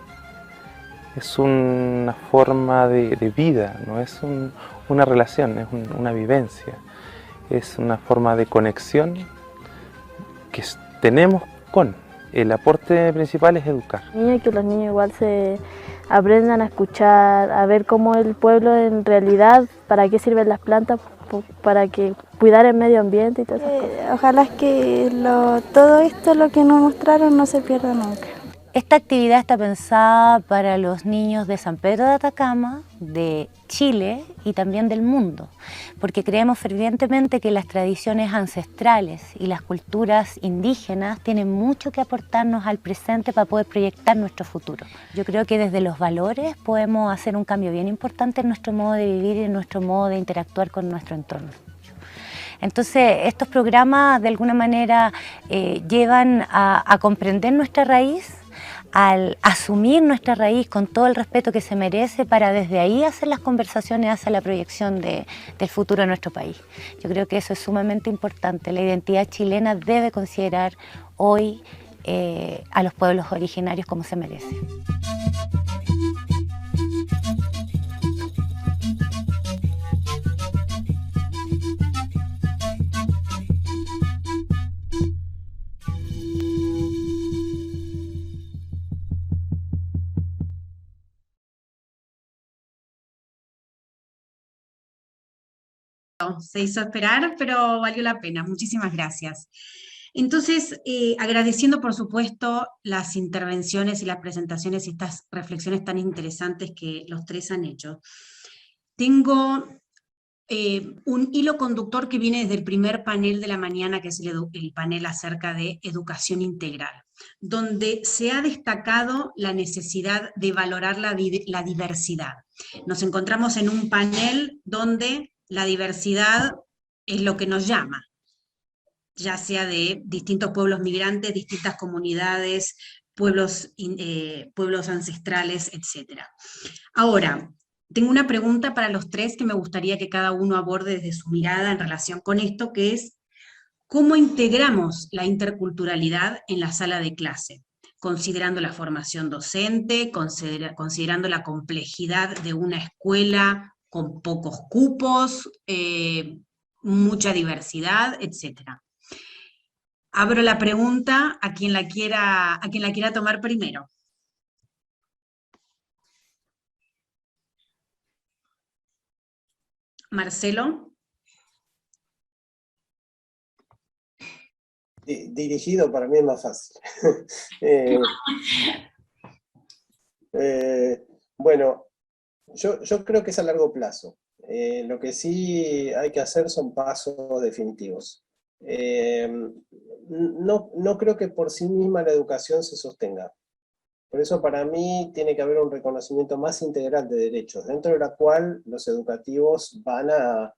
Es una forma de vida, no es una relación, es una vivencia. Es una forma de conexión que tenemos con. El aporte principal es educar. Que los niños igual se aprendan a escuchar, a ver cómo el pueblo en realidad, para qué sirven las plantas, para que cuidar el medio ambiente y todas esas cosas. Ojalá que todo esto, lo que nos mostraron, no se pierda nunca. Esta actividad está pensada para los niños de San Pedro de Atacama, de Chile y también del mundo, porque creemos fervientemente que las tradiciones ancestrales y las culturas indígenas tienen mucho que aportarnos al presente para poder proyectar nuestro futuro. Yo creo que desde los valores podemos hacer un cambio bien importante en nuestro modo de vivir y en nuestro modo de interactuar con nuestro entorno. Entonces, estos programas de alguna manera llevan a comprender nuestra raíz, al asumir nuestra raíz con todo el respeto que se merece para desde ahí hacer las conversaciones hacia la proyección del futuro de nuestro país. Yo creo que eso es sumamente importante. La identidad chilena debe considerar hoy a los pueblos originarios como se merece. Se hizo esperar, pero valió la pena. Muchísimas gracias. Entonces, agradeciendo por supuesto las intervenciones y las presentaciones y estas reflexiones tan interesantes que los tres han hecho. Tengo un hilo conductor que viene desde el primer panel de la mañana, que es el panel acerca de educación integral, donde se ha destacado la necesidad de valorar la diversidad. Nos encontramos en un panel donde la diversidad es lo que nos llama, ya sea de distintos pueblos migrantes, distintas comunidades, pueblos ancestrales, etc. Ahora, tengo una pregunta para los tres que me gustaría que cada uno aborde desde su mirada en relación con esto, que es ¿cómo integramos la interculturalidad en la sala de clase? Considerando la formación docente, considerando la complejidad de una escuela con pocos cupos, mucha diversidad, etc. Abro la pregunta a quien la quiera tomar primero. Marcelo. Dirigido para mí es más fácil. Bueno, yo creo que es a largo plazo. Lo que sí hay que hacer son pasos definitivos. No creo que por sí misma la educación se sostenga. Por eso para mí tiene que haber un reconocimiento más integral de derechos, dentro de la cual los educativos van a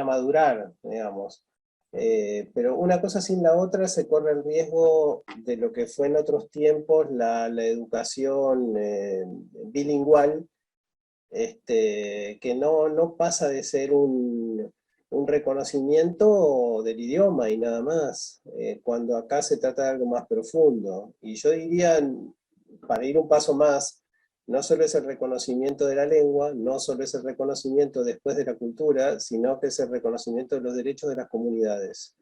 madurar, digamos. Pero una cosa sin la otra se corre el riesgo de lo que fue en otros tiempos la educación bilingüal, que no pasa de ser un reconocimiento del idioma y nada más, cuando acá se trata de algo más profundo. Y yo diría, para ir un paso más, no solo es el reconocimiento de la lengua, no solo es el reconocimiento después de la cultura, sino que es el reconocimiento de los derechos de las comunidades.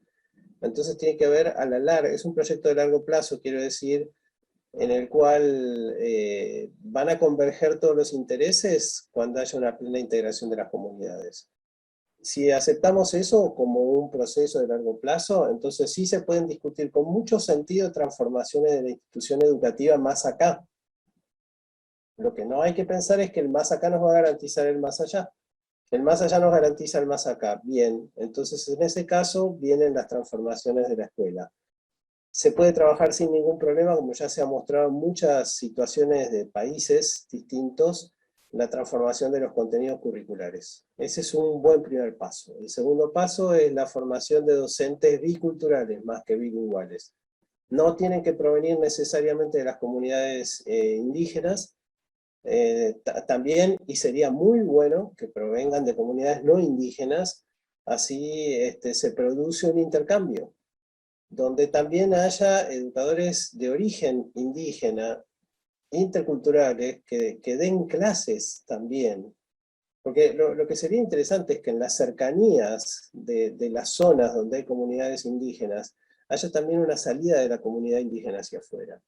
Entonces tiene que haber a la larga, es un proyecto de largo plazo, quiero decir, en el cual van a converger todos los intereses cuando haya una plena integración de las comunidades. Si aceptamos eso como un proceso de largo plazo, entonces sí se pueden discutir con mucho sentido transformaciones de la institución educativa más acá. Lo que no hay que pensar es que el más acá nos va a garantizar el más allá. El más allá nos garantiza el más acá. Bien, entonces en ese caso vienen las transformaciones de la escuela. Se puede trabajar sin ningún problema, como ya se ha mostrado en muchas situaciones de países distintos, la transformación de los contenidos curriculares. Ese es un buen primer paso. El segundo paso es la formación de docentes biculturales más que bilingüales. No tienen que provenir necesariamente de las comunidades indígenas, también, y sería muy bueno que provengan de comunidades no indígenas, así se produce un intercambio, donde también haya educadores de origen indígena, interculturales, que den clases también. Porque lo que sería interesante es que en las cercanías de las zonas donde hay comunidades indígenas, haya también una salida de la comunidad indígena hacia afuera.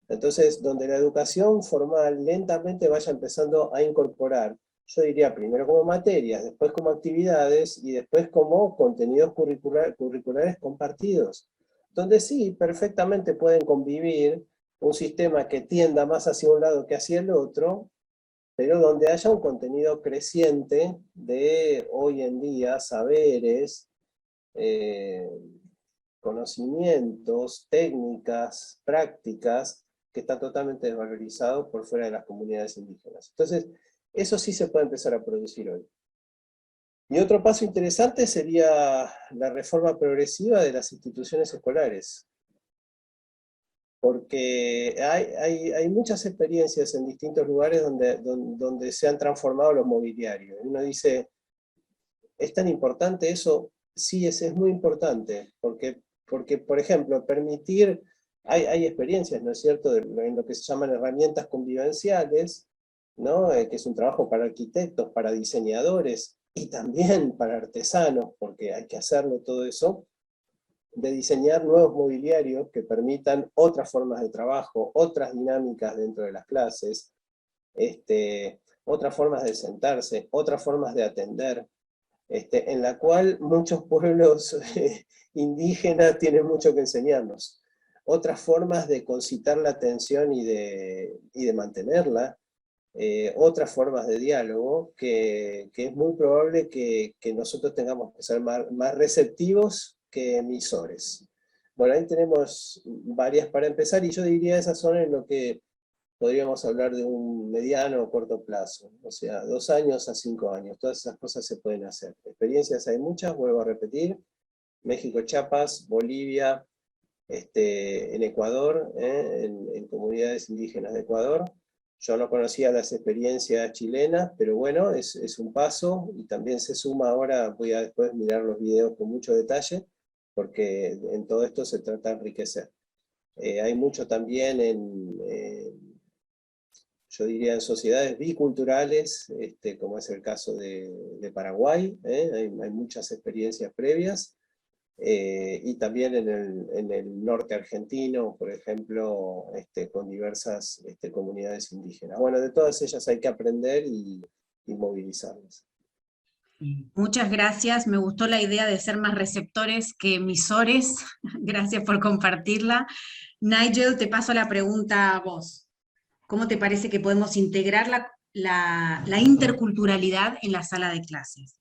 Entonces, donde la educación formal lentamente vaya empezando a incorporar, yo diría primero como materias, después como actividades y después como contenidos curriculares compartidos, donde sí, perfectamente pueden convivir un sistema que tienda más hacia un lado que hacia el otro, pero donde haya un contenido creciente de hoy en día saberes, conocimientos, técnicas, prácticas, que están totalmente desvalorizados por fuera de las comunidades indígenas. Entonces, eso sí se puede empezar a producir hoy. Y otro paso interesante sería la reforma progresiva de las instituciones escolares. Porque hay muchas experiencias en distintos lugares donde se han transformado los mobiliarios. Uno dice, ¿es tan importante eso? Sí, es muy importante, porque, por ejemplo, permitir, hay experiencias, ¿no es cierto?, en lo que se llaman herramientas convivenciales, ¿no? Que es un trabajo para arquitectos, para diseñadores, y también para artesanos, porque hay que hacerlo todo eso, de diseñar nuevos mobiliarios que permitan otras formas de trabajo, otras dinámicas dentro de las clases, otras formas de sentarse, otras formas de atender, en la cual muchos pueblos indígenas tienen mucho que enseñarnos. Otras formas de concitar la atención y de mantenerla, otras formas de diálogo, que es muy probable que nosotros tengamos que ser más receptivos que emisores. Bueno, ahí tenemos varias para empezar, y yo diría esas son en lo que podríamos hablar de un mediano o corto plazo, o sea, 2 años a 5 años, todas esas cosas se pueden hacer. Experiencias hay muchas, vuelvo a repetir, México, Chiapas, Bolivia, en Ecuador, en comunidades indígenas de Ecuador. Yo no conocía las experiencias chilenas, pero bueno, es un paso, y también se suma ahora, voy a después mirar los videos con mucho detalle, porque en todo esto se trata de enriquecer. Hay mucho también yo diría en sociedades biculturales, como es el caso de Paraguay, hay muchas experiencias previas, y también en el norte argentino, por ejemplo, con diversas comunidades indígenas. Bueno, de todas ellas hay que aprender y movilizarlas. Muchas gracias, me gustó la idea de ser más receptores que emisores. Gracias por compartirla. Nigel, te paso la pregunta a vos. ¿Cómo te parece que podemos integrar la interculturalidad en la sala de clases?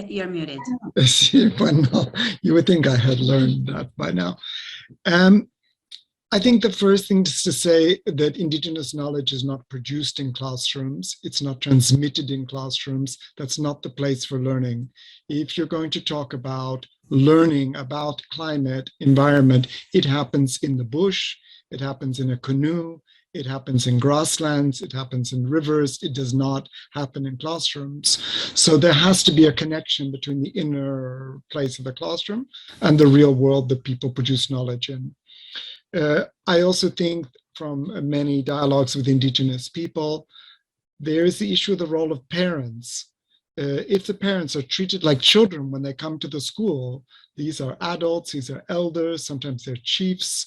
You're muted. Sí, bueno, you would think I had learned that by now. I think the first thing is to say that Indigenous knowledge is not produced in classrooms. It's not transmitted in classrooms. That's not the place for learning. If you're going to talk about learning about climate, environment, it happens in the bush, it happens in a canoe, it happens in grasslands, it happens in rivers, it does not happen in classrooms. So there has to be a connection between the inner place of the classroom and the real world that people produce knowledge in. I also think from many dialogues with Indigenous people, there is the issue of the role of parents. If the parents are treated like children when they come to the school, these are adults, these are elders, sometimes they're chiefs,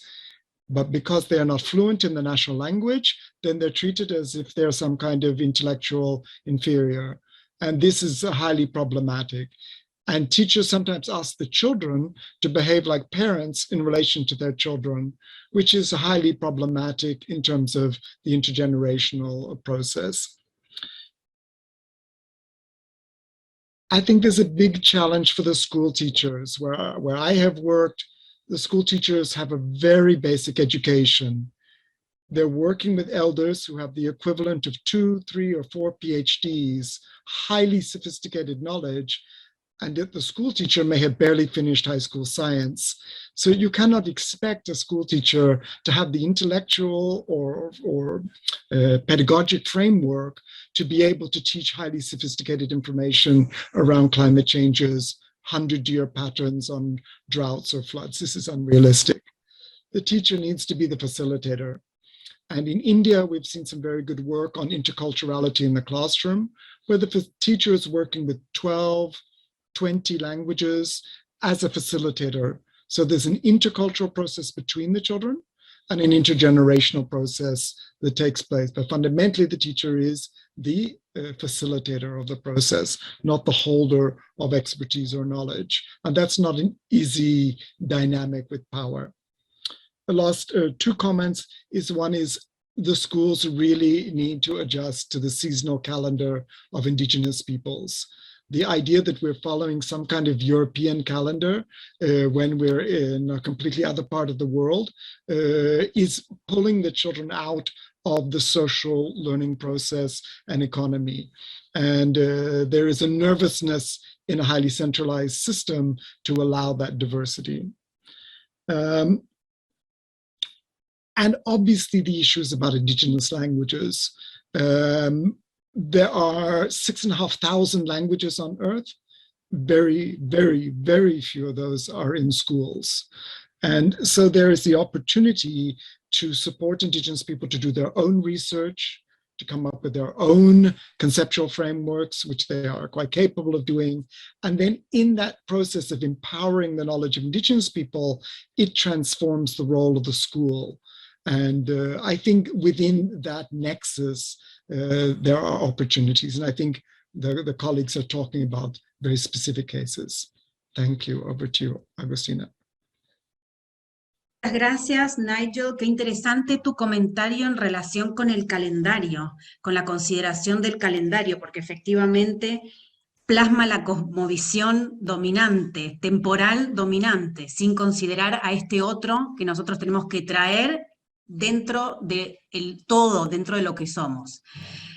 but because they are not fluent in the national language, then they're treated as if they're some kind of intellectual inferior. And this is highly problematic. And teachers sometimes ask the children to behave like parents in relation to their children, which is highly problematic in terms of the intergenerational process. I think there's a big challenge for the school teachers. Where I have worked, the school teachers have a very basic education. They're working with elders who have the equivalent of 2, 3, or 4 PhDs, highly sophisticated knowledge, and yet the school teacher may have barely finished high school science. So you cannot expect a school teacher to have the intellectual or pedagogic framework to be able to teach highly sophisticated information around climate changes, 100-year patterns on droughts or floods. This is unrealistic. The teacher needs to be the facilitator. And in India, we've seen some very good work on interculturality in the classroom, where the teacher is working with 12, 20 languages as a facilitator. So there's an intercultural process between the children and an intergenerational process that takes place. But fundamentally, the teacher is the facilitator of the process, not the holder of expertise or knowledge. And that's not an easy dynamic with power. The last two comments is, one is the schools really need to adjust to the seasonal calendar of Indigenous peoples. The idea that we're following some kind of European calendar when we're in a completely other part of the world is pulling the children out of the social learning process and economy. And there is a nervousness in a highly centralized system to allow that diversity. And obviously the issues about Indigenous languages. There are 6,500 languages on Earth. Very, very, very few of those are in schools. And so there is the opportunity to support Indigenous people to do their own research, to come up with their own conceptual frameworks, which they are quite capable of doing. And then in that process of empowering the knowledge of Indigenous people, it transforms the role of the school. And I think within that nexus, there are opportunities. And I think the colleagues are talking about very specific cases. Thank you. Over to you, Agustina. Gracias, Nigel. Qué interesante tu comentario en relación con el calendario, con la consideración del calendario, porque efectivamente plasma la cosmovisión dominante, temporal dominante, sin considerar a este otro que nosotros tenemos que traer dentro del todo, dentro de lo que somos.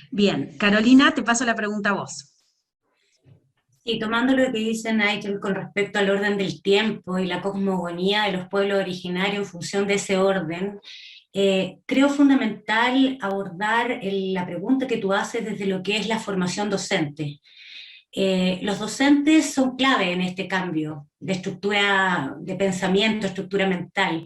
Bien, Carolina, te paso la pregunta a vos. Sí, tomando lo que dice Nigel con respecto al orden del tiempo y la cosmogonía de los pueblos originarios en función de ese orden, creo fundamental abordar la pregunta que tú haces desde lo que es la formación docente. Los docentes son clave en este cambio de estructura de pensamiento, estructura mental.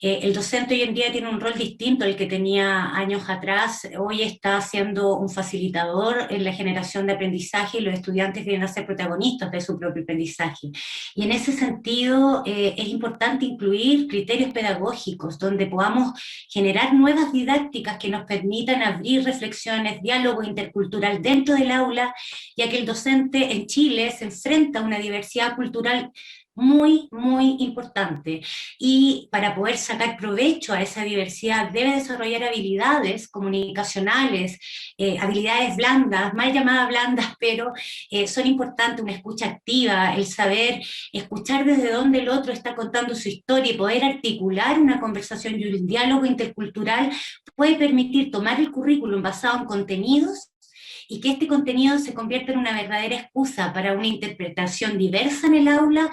El docente hoy en día tiene un rol distinto al que tenía años atrás. Hoy está siendo un facilitador en la generación de aprendizaje y los estudiantes vienen a ser protagonistas de su propio aprendizaje. Y en ese sentido es importante incluir criterios pedagógicos donde podamos generar nuevas didácticas que nos permitan abrir reflexiones, diálogo intercultural dentro del aula, ya que el docente en Chile se enfrenta a una diversidad cultural muy, muy importante. Y para poder sacar provecho a esa diversidad debe desarrollar habilidades comunicacionales, habilidades blandas, mal llamadas blandas, pero son importantes, una escucha activa, el saber escuchar desde dónde el otro está contando su historia y poder articular una conversación y un diálogo intercultural puede permitir tomar el currículum basado en contenidos y que este contenido se convierta en una verdadera excusa para una interpretación diversa en el aula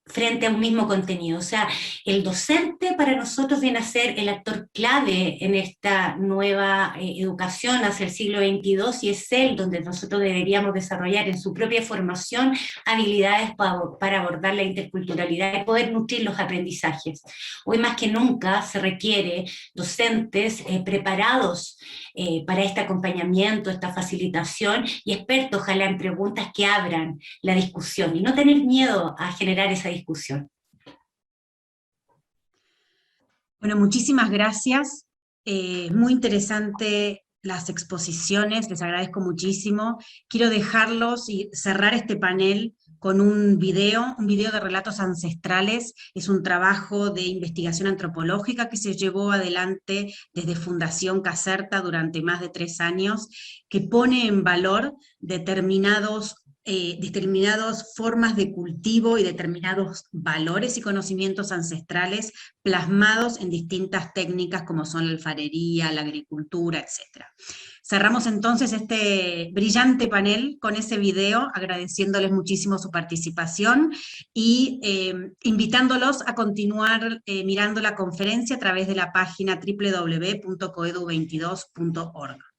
frente a un mismo contenido. O sea, el docente para nosotros viene a ser el actor clave en esta nueva educación hacia el siglo XXII y es él donde nosotros deberíamos desarrollar en su propia formación habilidades para abordar la interculturalidad y poder nutrir los aprendizajes. Hoy más que nunca se requiere docentes preparados para este acompañamiento, esta facilitación y expertos, ojalá en preguntas que abran la discusión y no tener miedo a generar esa discusión. Bueno, muchísimas gracias. Muy interesante las exposiciones, les agradezco muchísimo. Quiero dejarlos y cerrar este panel con un video de relatos ancestrales. Es un trabajo de investigación antropológica que se llevó adelante desde Fundación Caserta durante más de 3 años, que pone en valor determinadas formas de cultivo y determinados valores y conocimientos ancestrales plasmados en distintas técnicas como son la alfarería, la agricultura, etc. Cerramos entonces este brillante panel con ese video, agradeciéndoles muchísimo su participación y invitándolos a continuar mirando la conferencia a través de la página www.coedu22.org.